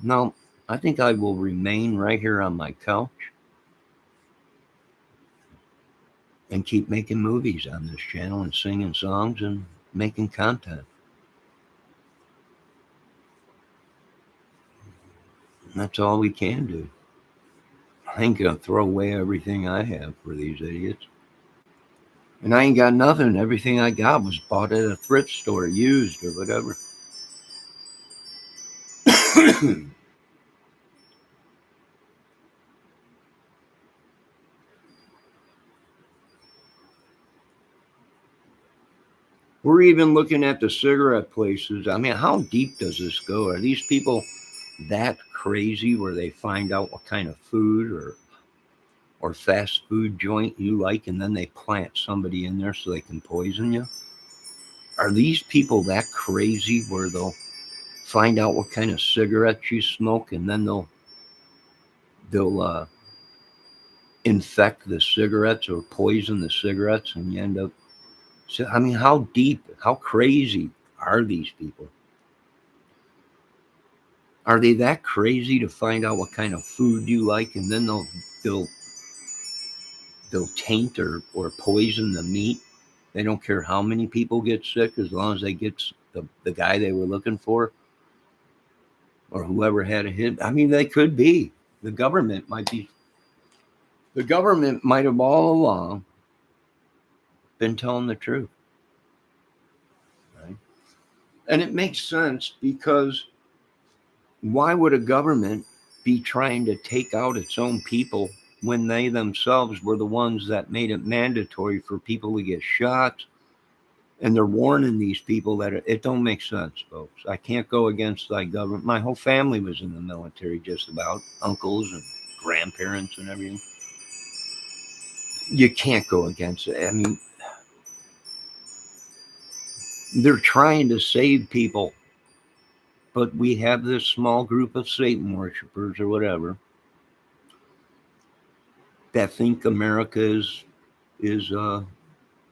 No, I think I will remain right here on my couch and keep making movies on this channel and singing songs and making content. And that's all we can do. I ain't gonna throw away everything I have for these idiots. And I ain't got nothing. Everything I got was bought at a thrift store, used or whatever. We're even looking at the cigarette places. I mean, how deep does this go? Are these people that crazy where they find out what kind of food or fast food joint you like and then they plant somebody in there so they can poison you? Are these people that crazy where they'll find out what kind of cigarettes you smoke and then they'll infect the cigarettes or poison the cigarettes and you end up. So I mean, how deep, how crazy are these people? Are they that crazy to find out what kind of food you like and then they'll they'll taint or poison the meat? They don't care how many people get sick as long as they get the guy they were looking for or whoever had a hit. I mean, they could be. The government might be. The government might have all along been telling the truth. Right? And it makes sense because why would a government be trying to take out its own people when they themselves were the ones that made it mandatory for people to get shots? And they're warning these people that it don't make sense, folks. I can't go against thy government. My whole family was in the military, just about uncles and grandparents and everything. You can't go against it. I mean, they're trying to save people, but we have this small group of Satan worshipers or whatever that think America is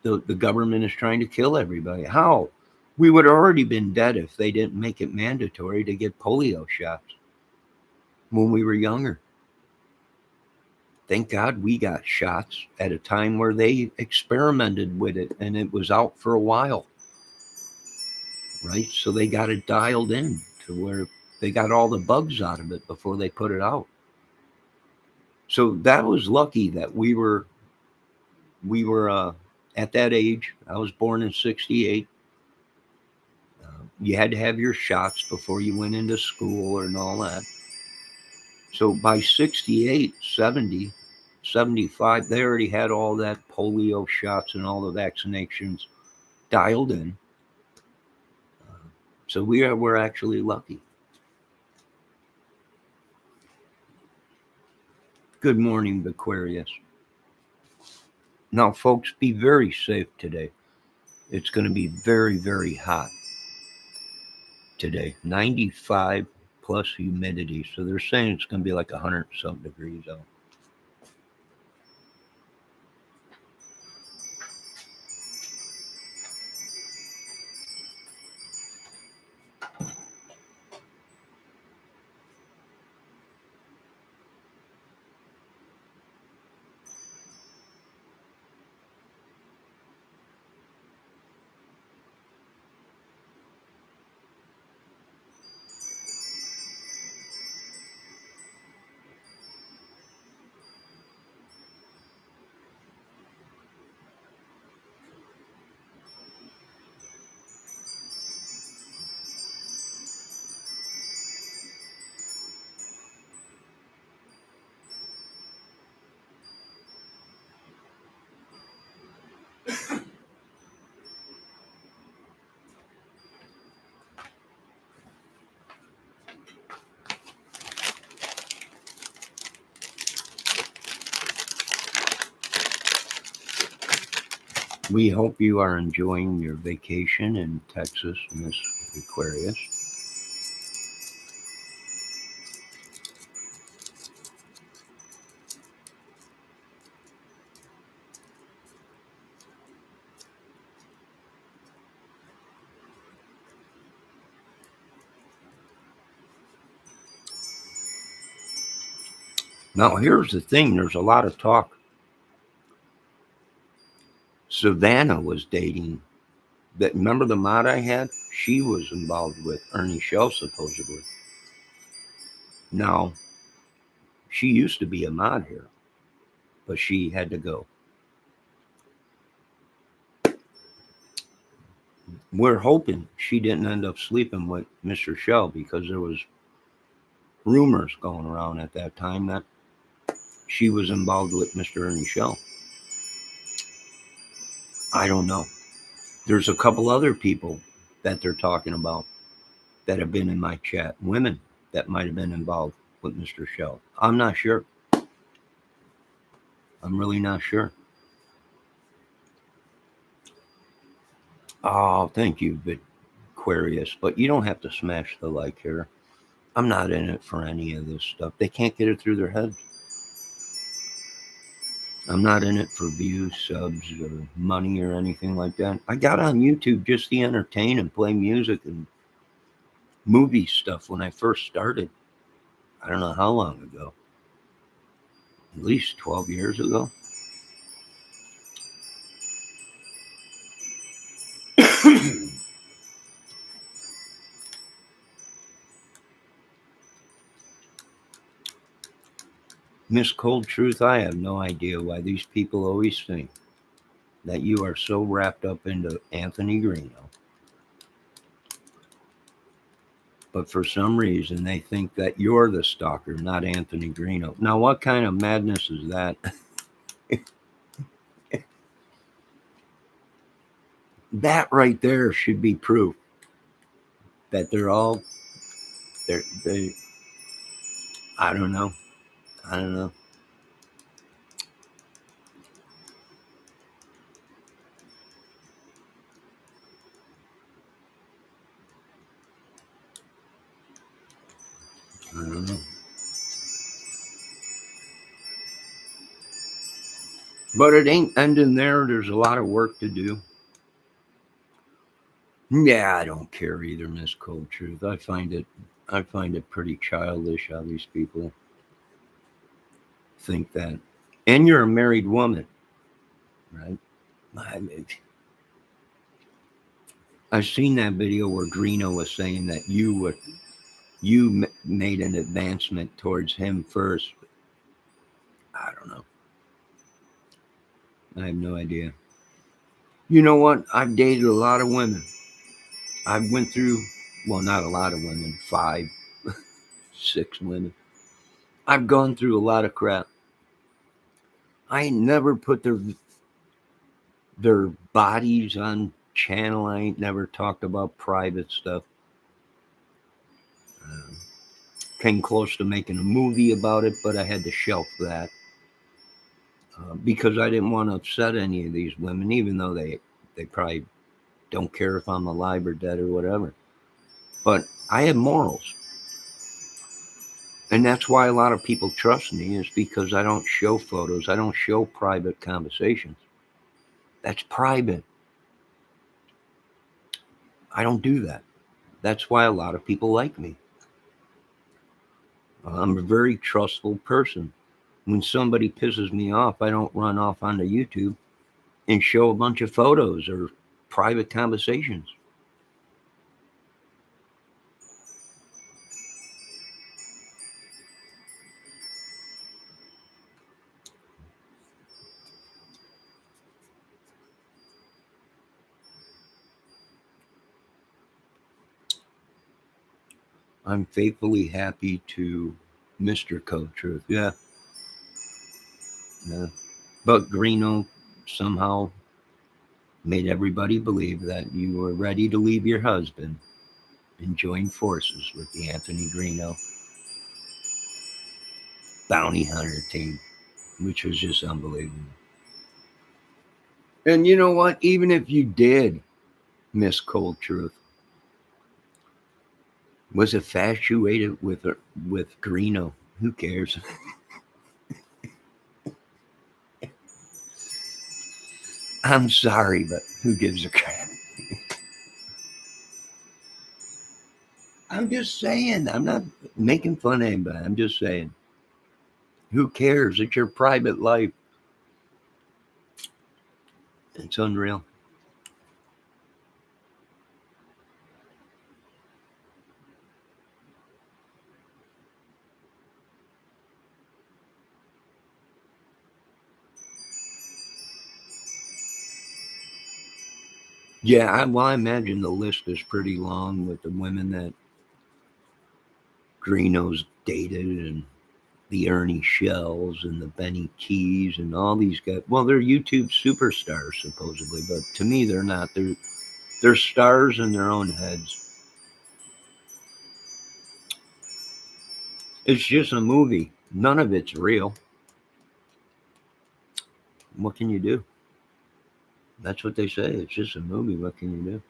the government is trying to kill everybody. How? We would have already been dead if they didn't make it mandatory to get polio shots when we were younger. Thank God we got shots at a time where they experimented with it and it was out for a while, right? So they got it dialed in to where they got all the bugs out of it before they put it out. So that was lucky that we were at that age. I was born in 68. You had to have your shots before you went into school and all that. So by 68, 70, 75, they already had all that polio shots and all the vaccinations dialed in. So we're actually lucky. Good morning, Aquarius. Now, folks, be very safe today. It's going to be very, very hot today. 95 plus humidity. So they're saying it's going to be like 100 some degrees out. We hope you are enjoying your vacation in Texas, Miss Aquarius. Now, here's the thing. There's a lot of talk. Savannah was dating that. Remember the mod I had? She was involved with Ernie Shell, supposedly. Now, she used to be a mod here, but she had to go. We're hoping she didn't end up sleeping with Mr. Shell, because there was rumors going around at that time that she was involved with Mr. Ernie Shell. I don't know. There's a couple other people that they're talking about that have been in my chat, women that might have been involved with Mr. Shell. I'm not sure. I'm really not sure. Oh, thank you, Aquarius. But you don't have to smash the like here. I'm not in it for any of this stuff. They can't get it through their heads. I'm not in it for views, subs, or money or anything like that. I got on YouTube just to entertain and play music and movie stuff when I first started. I don't know how long ago. At least 12 years ago. Miss Cold Truth, I have no idea why these people always think that you are so wrapped up into Anthony Greeno. But for some reason, they think that you're the stalker, not Anthony Greeno. Now, what kind of madness is that? That right there should be proof that they I don't know. I don't know. I don't know. But it ain't ending there. There's a lot of work to do. Yeah, I don't care either, Miss Cold Truth. I find it pretty childish how these people think that. And you're a married woman, right? I've seen that video where Greeno was saying that you made an advancement towards him first. I don't know. I have no idea. You know what? I've dated a lot of women. I went through, well, not a lot of women, 5, 6 women. I've gone through a lot of crap. I ain't never put their bodies on channel. I ain't never talked about private stuff. Came close to making a movie about it, but I had to shelf that because I didn't want to upset any of these women, even though they probably don't care if I'm alive or dead or whatever. But I have morals. And that's why a lot of people trust me, is because I don't show photos. I don't show private conversations. That's private. I don't do that. That's why a lot of people like me. I'm a very trustful person. When somebody pisses me off, I don't run off onto YouTube and show a bunch of photos or private conversations. I'm faithfully happy to Mr. Code Truth. Yeah. Yeah. But Greeno somehow made everybody believe that you were ready to leave your husband and join forces with the Anthony Greeno bounty hunter team, which was just unbelievable. And you know what? Even if you did miss Cold Truth, was infatuated with Greeno, who cares? I'm sorry, but who gives a crap? I'm just saying. I'm not making fun of anybody. I'm just saying. Who cares? It's your private life. It's unreal. Yeah, I imagine the list is pretty long with the women that Greeno's dated and the Ernie Shells and the Benny Keys and all these guys. Well, they're YouTube superstars supposedly, but to me they're not. They're stars in their own heads. It's just a movie. None of it's real. What can you do? That's what they say. It's just a movie. What can you do?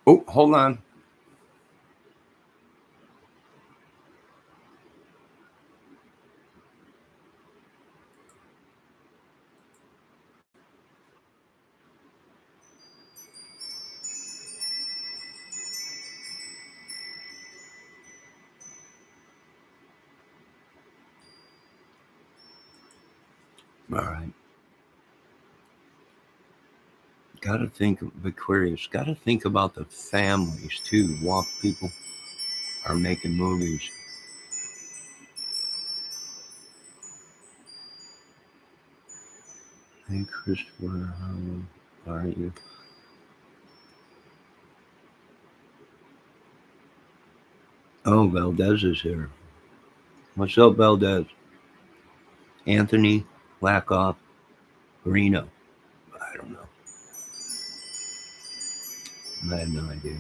Oh, hold on. All right. Got to think, Aquarius, got to think about the families too. While people are making movies. Hey, Christopher, how are you? Oh, Valdez is here. What's up, Valdez? Anthony, Blackoff, Reno. I don't know. I have no idea.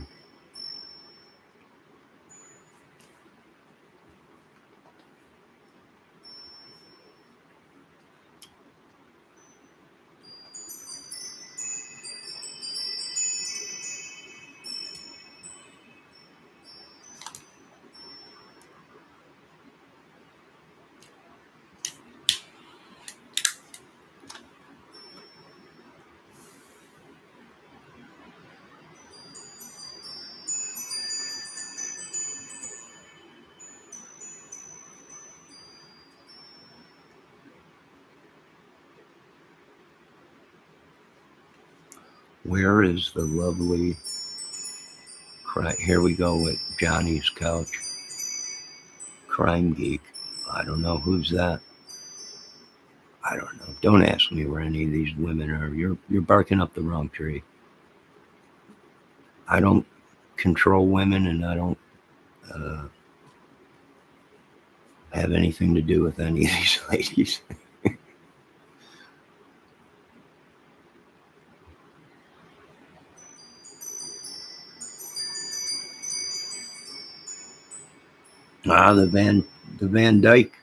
Where is the lovely here we go with Johnny's couch. Crime geek. I don't know who's that. I don't know. Don't ask me where any of these women are. You're barking up the wrong tree. I don't control women, and I don't uh, have anything to do with any of these ladies. The Van Dyke.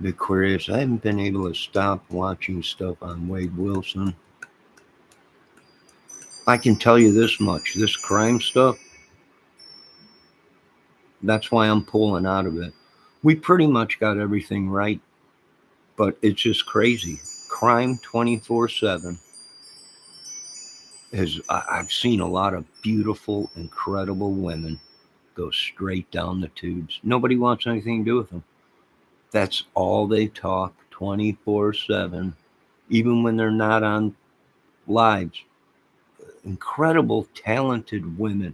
The Aquarius. I haven't been able to stop watching stuff on Wade Wilson. I can tell you this much: this crime stuff. That's why I'm pulling out of it. We pretty much got everything right, but it's just crazy. Crime 24/7 is. I've seen a lot of beautiful, incredible women go straight down the tubes. Nobody wants anything to do with them. That's all they talk 24/7, even when they're not on lives. Incredible, talented women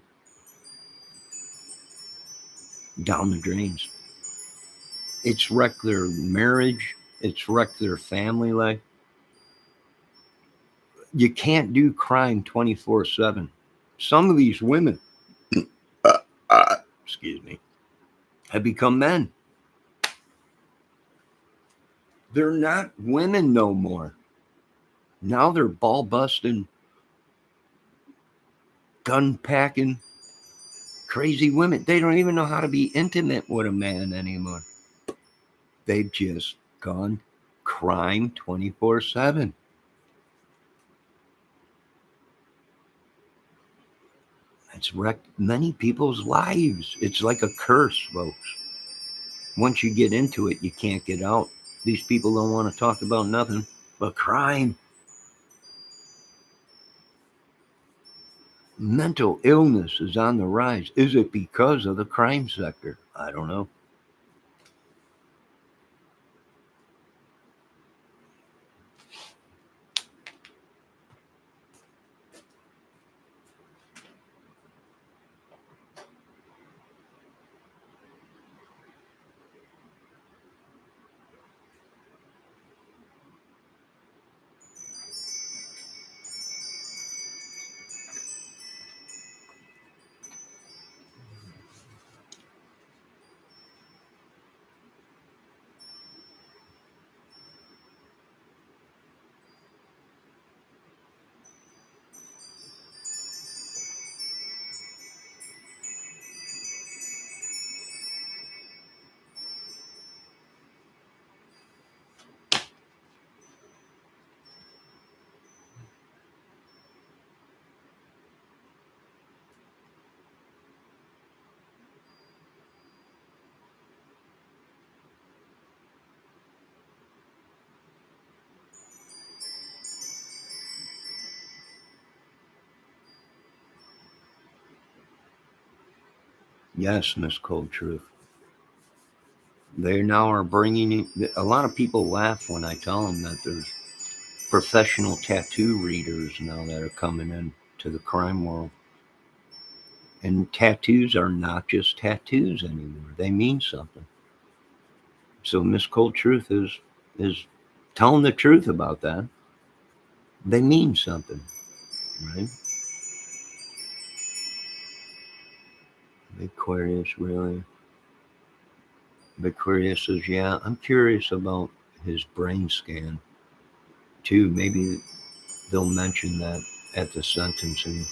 down the drains. It's wrecked their marriage. It's wrecked their family life. You can't do crime 24/7. Some of these women, excuse me, have become men. They're not women no more. Now they're ball busting, gun packing, crazy women. They don't even know how to be intimate with a man anymore. They've just gone crime 24/7. It's wrecked many people's lives. It's like a curse, folks. Once you get into it, you can't get out. These people don't want to talk about nothing but crime. Mental illness is on the rise. Is it because of the crime sector? I don't know. Yes, Miss Cold Truth. They now are bringing a lot of people laugh when I tell them that there's professional tattoo readers now that are coming in to the crime world. And tattoos are not just tattoos anymore. They mean something. So Miss Cold Truth is telling the truth about that. They mean something, right? Aquarius, really? Aquarius says, yeah, I'm curious about his brain scan too. Maybe they'll mention that at the sentencing.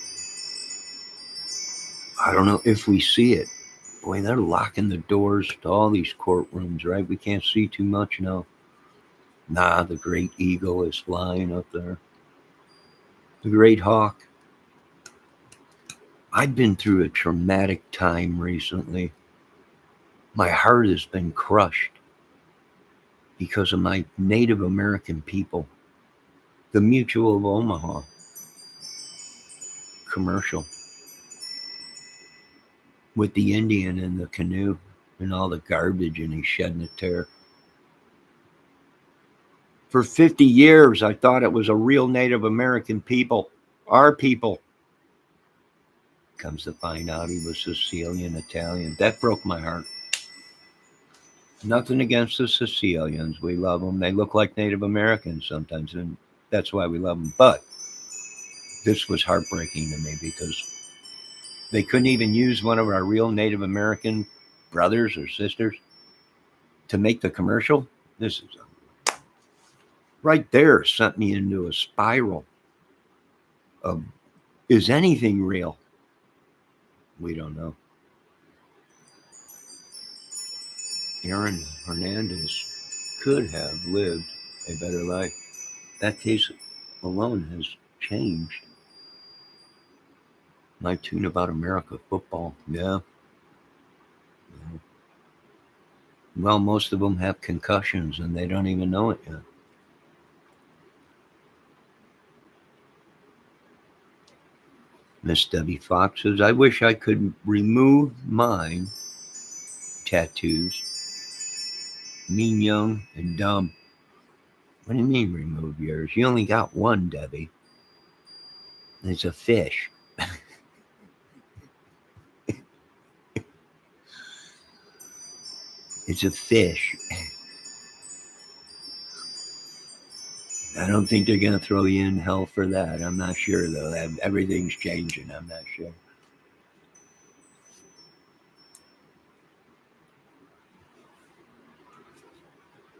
I don't know if we see it. Boy, they're locking the doors to all these courtrooms, right? We can't see too much now. Nah, the great eagle is flying up there. The great hawk. I've been through a traumatic time recently. My heart has been crushed because of my Native American people. The Mutual of Omaha commercial with the Indian in the canoe and all the garbage, and he's shedding a tear. For 50 years, I thought it was a real Native American people, our people. Comes to find out he was Sicilian Italian. That broke my heart. Nothing against the Sicilians. We love them. They look like Native Americans sometimes, and that's why we love them. But this was heartbreaking to me because they couldn't even use one of our real Native American brothers or sisters to make the commercial. This is right there sent me into a spiral of, is anything real? We don't know. Aaron Hernandez could have lived a better life. That case alone has changed my tune about America football. Yeah. Well, most of them have concussions and they don't even know it yet. Miss Debbie Fox says, I wish I could remove mine tattoos. Mean, young, and dumb. What do you mean remove yours? You only got one, Debbie. It's a fish. It's a fish. I don't think they're going to throw you in hell for that. I'm not sure, though. Everything's changing. I'm not sure.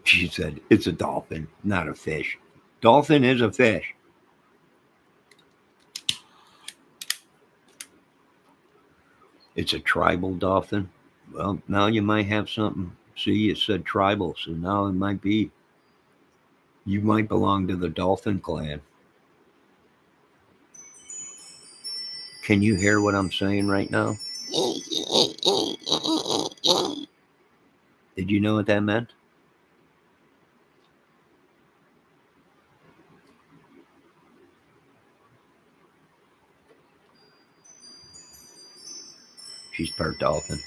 She said, it's a dolphin, not a fish. Dolphin is a fish. It's a tribal dolphin. Well, now you might have something. See, it said tribal, so now it might be. You might belong to the dolphin clan. Can you hear what I'm saying right now? Did you know what that meant? She's part dolphin.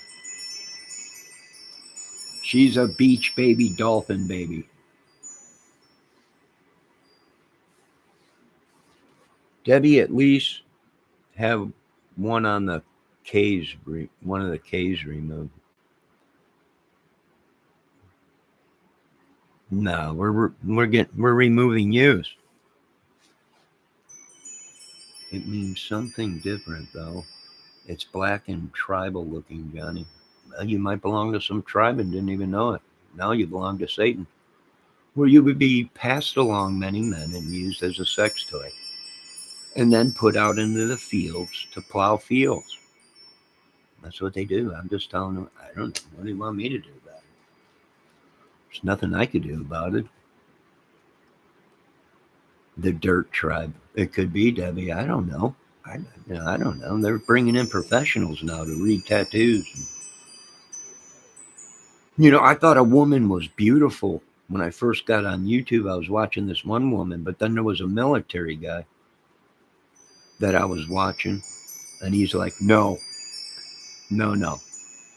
She's a beach baby, dolphin baby. Debbie, at least have one on the K's, one of the K's removed. No, we're removing U's. It means something different, though. It's black and tribal looking, Johnny. Well, you might belong to some tribe and didn't even know it. Now you belong to Satan, where you would be passed along many men and used as a sex toy, and then put out into the fields to plow fields. That's what they do. I'm just telling them, I don't know. What do you want me to do about it? There's nothing I could do about it. The dirt tribe. It could be, Debbie. I don't know. I don't know. They're bringing in professionals now to read tattoos. I thought a woman was beautiful when I first got on YouTube. I was watching this one woman, but then there was a military guy that I was watching, and he's like, no, no, no,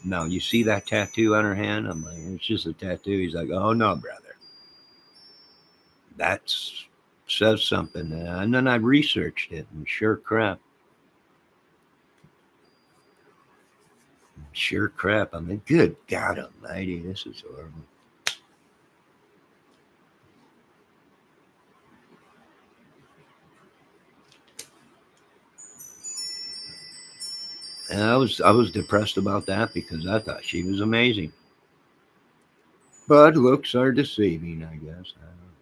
no. You see that tattoo on her hand? I'm like, it's just a tattoo. He's like, oh, no, brother. That says something. And then I researched it, and sure crap. Sure crap. I mean, good God almighty, this is horrible. And I was depressed about that because I thought she was amazing. But looks are deceiving, I guess. I don't know.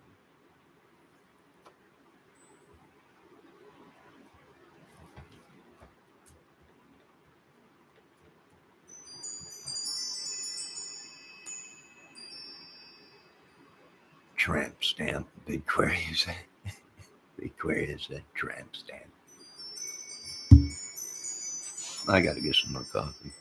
Tramp stamp. Big query is that. Big query is that tramp stamp. I got to get some more coffee.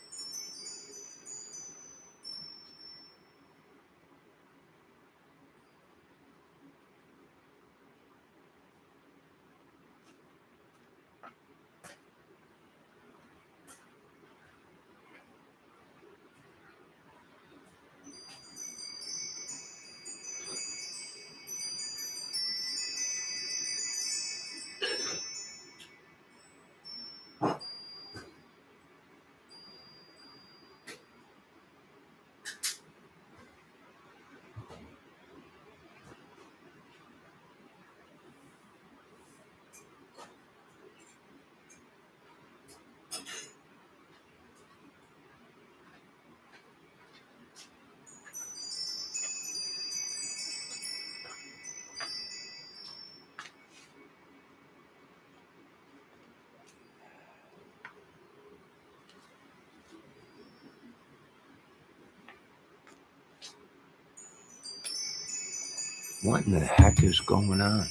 What in the heck is going on?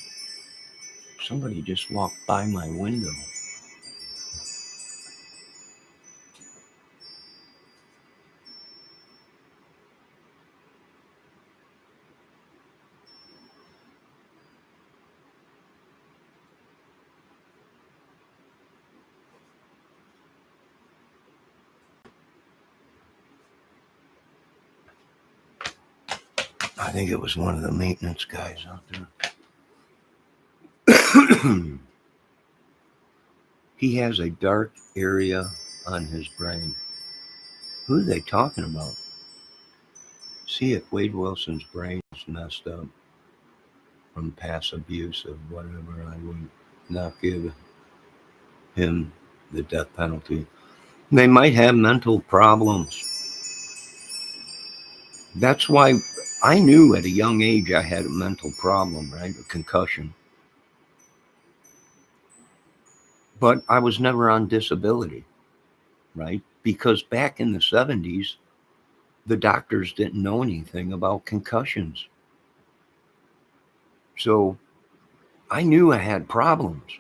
Somebody just walked by my window. I think it was one of the maintenance guys out there. He has a dark area on his brain. Who are they talking about? See if Wade Wilson's brain is messed up from past abuse of whatever. I would not give him the death penalty. They might have mental problems. That's why I knew at a young age I had a mental problem, right? A concussion. But I was never on disability, right? Because back in the 70s, the doctors didn't know anything about concussions. So I knew I had problems,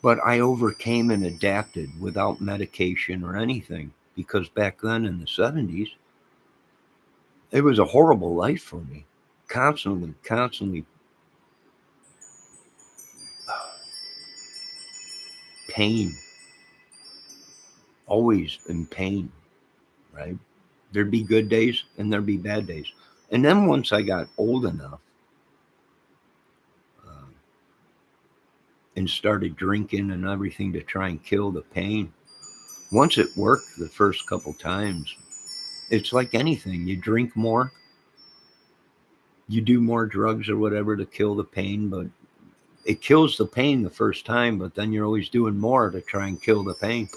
but I overcame and adapted without medication or anything because back then in the 70s, it was a horrible life for me. Constantly pain. always in pain, right? There'd be good days and there'd be bad days. And then once I got old enough uh, and started drinking and everything to try and kill the pain, once it worked the first couple times, it's like anything. You drink more, you do more drugs or whatever to kill the pain, but it kills the pain the first time, but then you're always doing more to try and kill the pain.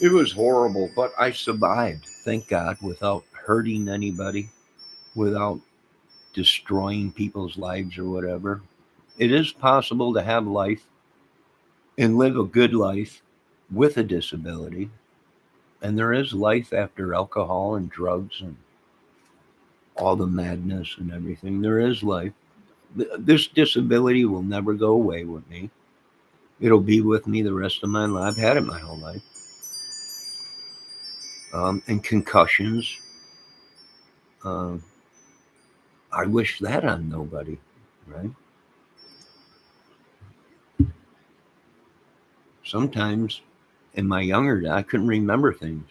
It was horrible, but I survived, thank God, without hurting anybody, without destroying people's lives or whatever. It is possible to have life and live a good life with a disability. And there is life after alcohol and drugs and all the madness and everything. There is life. This disability will never go away with me. It'll be with me the rest of my life. I've had it my whole life. And concussions. Uh, I wish that on nobody, right? Sometimes in my younger days, I couldn't remember things.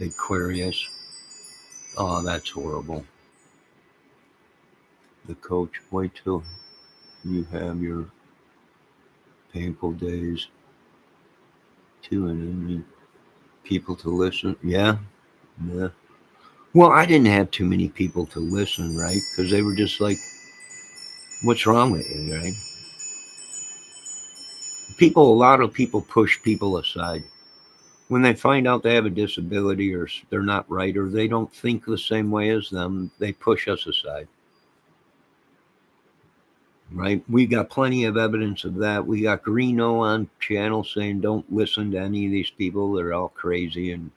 Aquarius. Oh, that's horrible. The coach, wait till you have your painful days. Too many people to listen. Yeah, yeah. Well, I didn't have too many people to listen, right? Because they were just like, "What's wrong with you?" Right? A lot of people push people aside when they find out they have a disability or they're not right or they don't think the same way as them. They push us aside, right? We got plenty of evidence of that. We got Greeno on channel saying don't listen to any of these people. They're all crazy and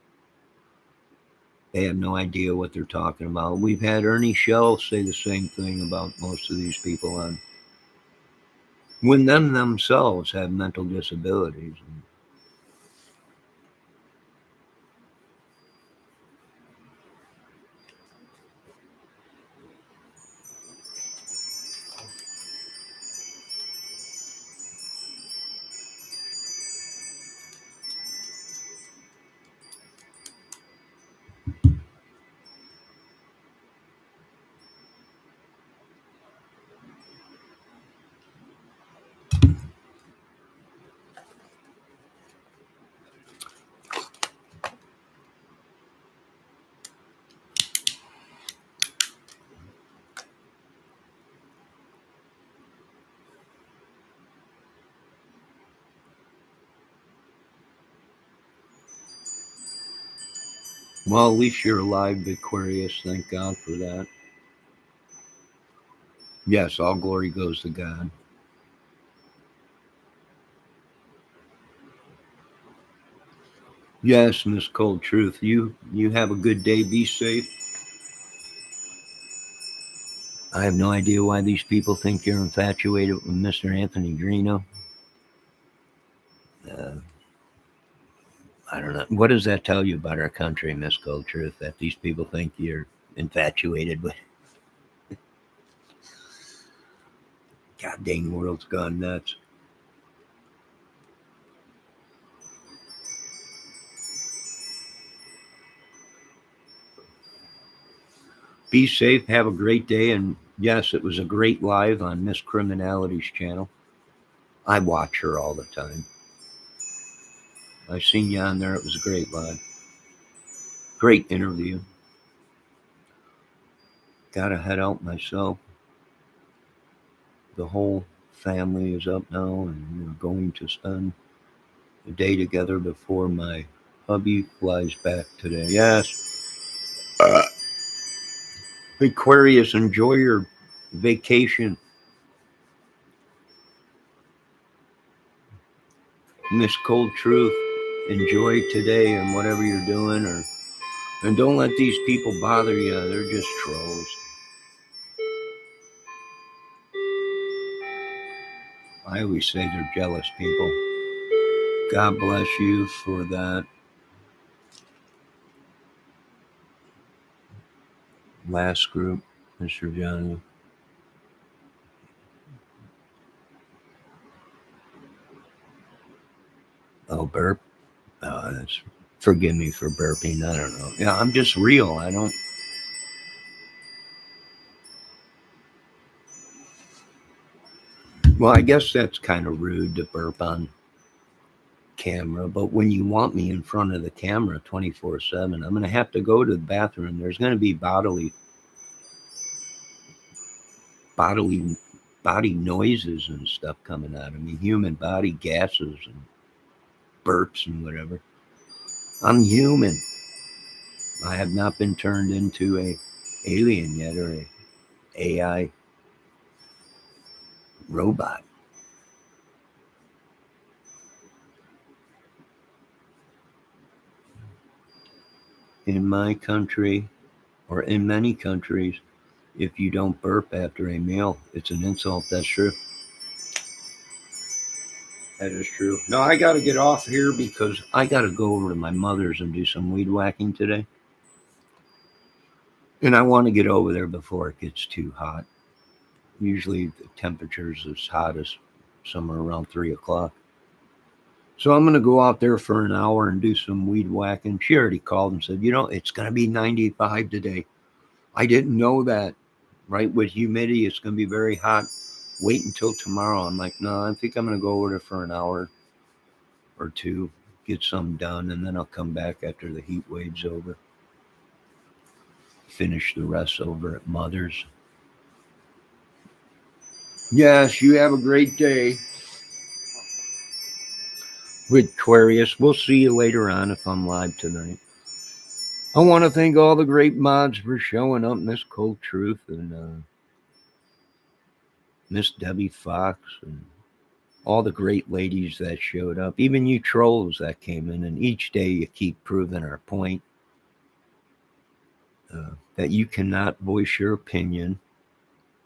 they have no idea what they're talking about. We've had Ernie Shell say the same thing about most of these people on when them themselves have mental disabilities. Well, at least you're alive, Aquarius. Thank God for that. Yes, all glory goes to God. Yes, Miss Cold Truth. You have a good day. Be safe. I have no idea why these people think you're infatuated with Mr. Anthony Greeno. Uh, I don't know. What does that tell you about our country, Miss Cold Truth? That these people think you're infatuated with? God dang, world's gone nuts. Be safe. Have a great day. And yes, it was a great live on Miss Criminality's channel. I watch her all the time. I seen you on there. It was a great live. Great interview. Gotta head out myself. The whole family is up now and we're going to spend the day together before my hubby flies back today. Yes. Aquarius, enjoy your vacation. Miss Cold Truth, enjoy today and whatever you're doing, and don't let these people bother you. They're just trolls. I always say they're jealous people. God bless you for that. Last group, Mr. Johnny. Oh, burp. That's, forgive me for burping. I don't know. Yeah, I'm just real. I don't. Well, I guess that's kind of rude to burp on camera, but when you want me in front of the camera 24/7, I'm going to have to go to the bathroom. There's going to be bodily body noises and stuff coming out of me, human body gases and burps and whatever. I'm human. I have not been turned into a alien yet or a AI robot. In my country, or in many countries, if you don't burp after a meal, it's an insult. That's true. That is true. No, I got to get off here because I got to go over to my mother's and do some weed whacking today. And I want to get over there before it gets too hot. Usually the temperature's as hot as somewhere around 3 o'clock. So I'm going to go out there for an hour and do some weed whacking. She already called and said, it's going to be 95 today. I didn't know that. Right? With humidity, it's going to be very hot. Wait until tomorrow. I'm like, no, I think I'm going to go over there for an hour or two, get some done, and then I'll come back after the heat wave's over. Finish the rest over at Mother's. Yes, you have a great day with Aquarius. We'll see you later on if I'm live tonight. I want to thank all the great mods for showing up, Miss Cold Truth and Miss Debbie Fox and all the great ladies that showed up, even you trolls that came in. And each day you keep proving our point that you cannot voice your opinion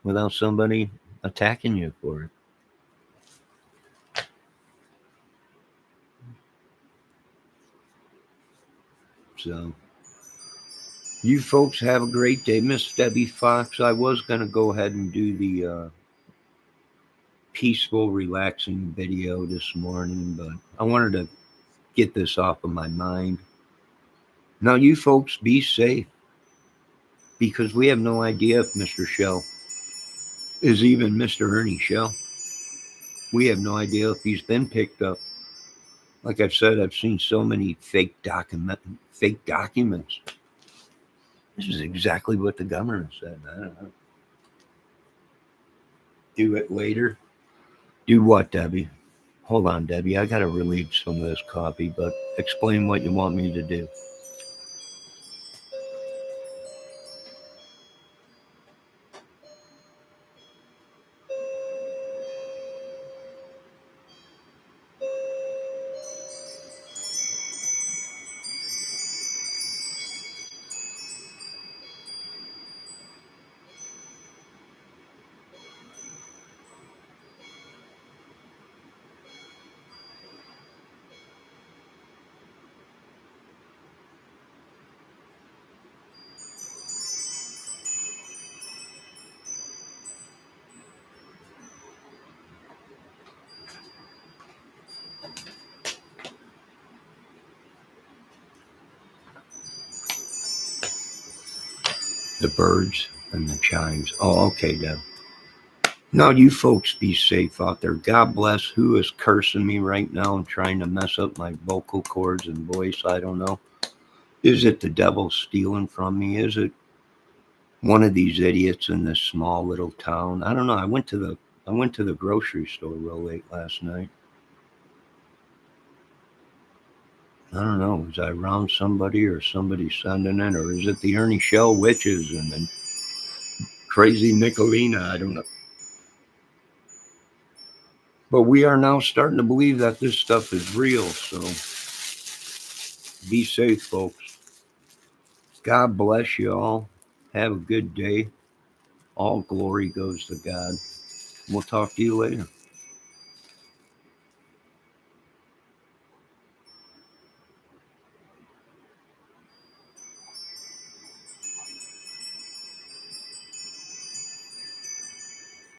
without somebody attacking you for it. So you folks have a great day. Miss Debbie Fox, I was going to go ahead and do the peaceful, relaxing video this morning, but I wanted to get this off of my mind. Now, you folks be safe because we have no idea if Mr. Shell is even Mr. Ernie Shell. We have no idea if he's been picked up. Like I've said, I've seen so many fake documents. This is exactly what the government said. I don't know. Do it later. Do what, Debbie? Hold on, Debbie. I got to relieve some of this coffee, but explain what you want me to do. The birds and the chimes. Oh, okay, Deb. Now, you folks be safe out there. God bless. Who is cursing me right now and trying to mess up my vocal cords and voice? I don't know. Is it the devil stealing from me? Is it one of these idiots in this small little town? I don't know. I went to the grocery store real late last night. I don't know. Was I around somebody or somebody sending it? Or is it the Ernie Shell witches and then crazy Nicolina? I don't know. But we are now starting to believe that this stuff is real. So be safe, folks. God bless you all. Have a good day. All glory goes to God. We'll talk to you later.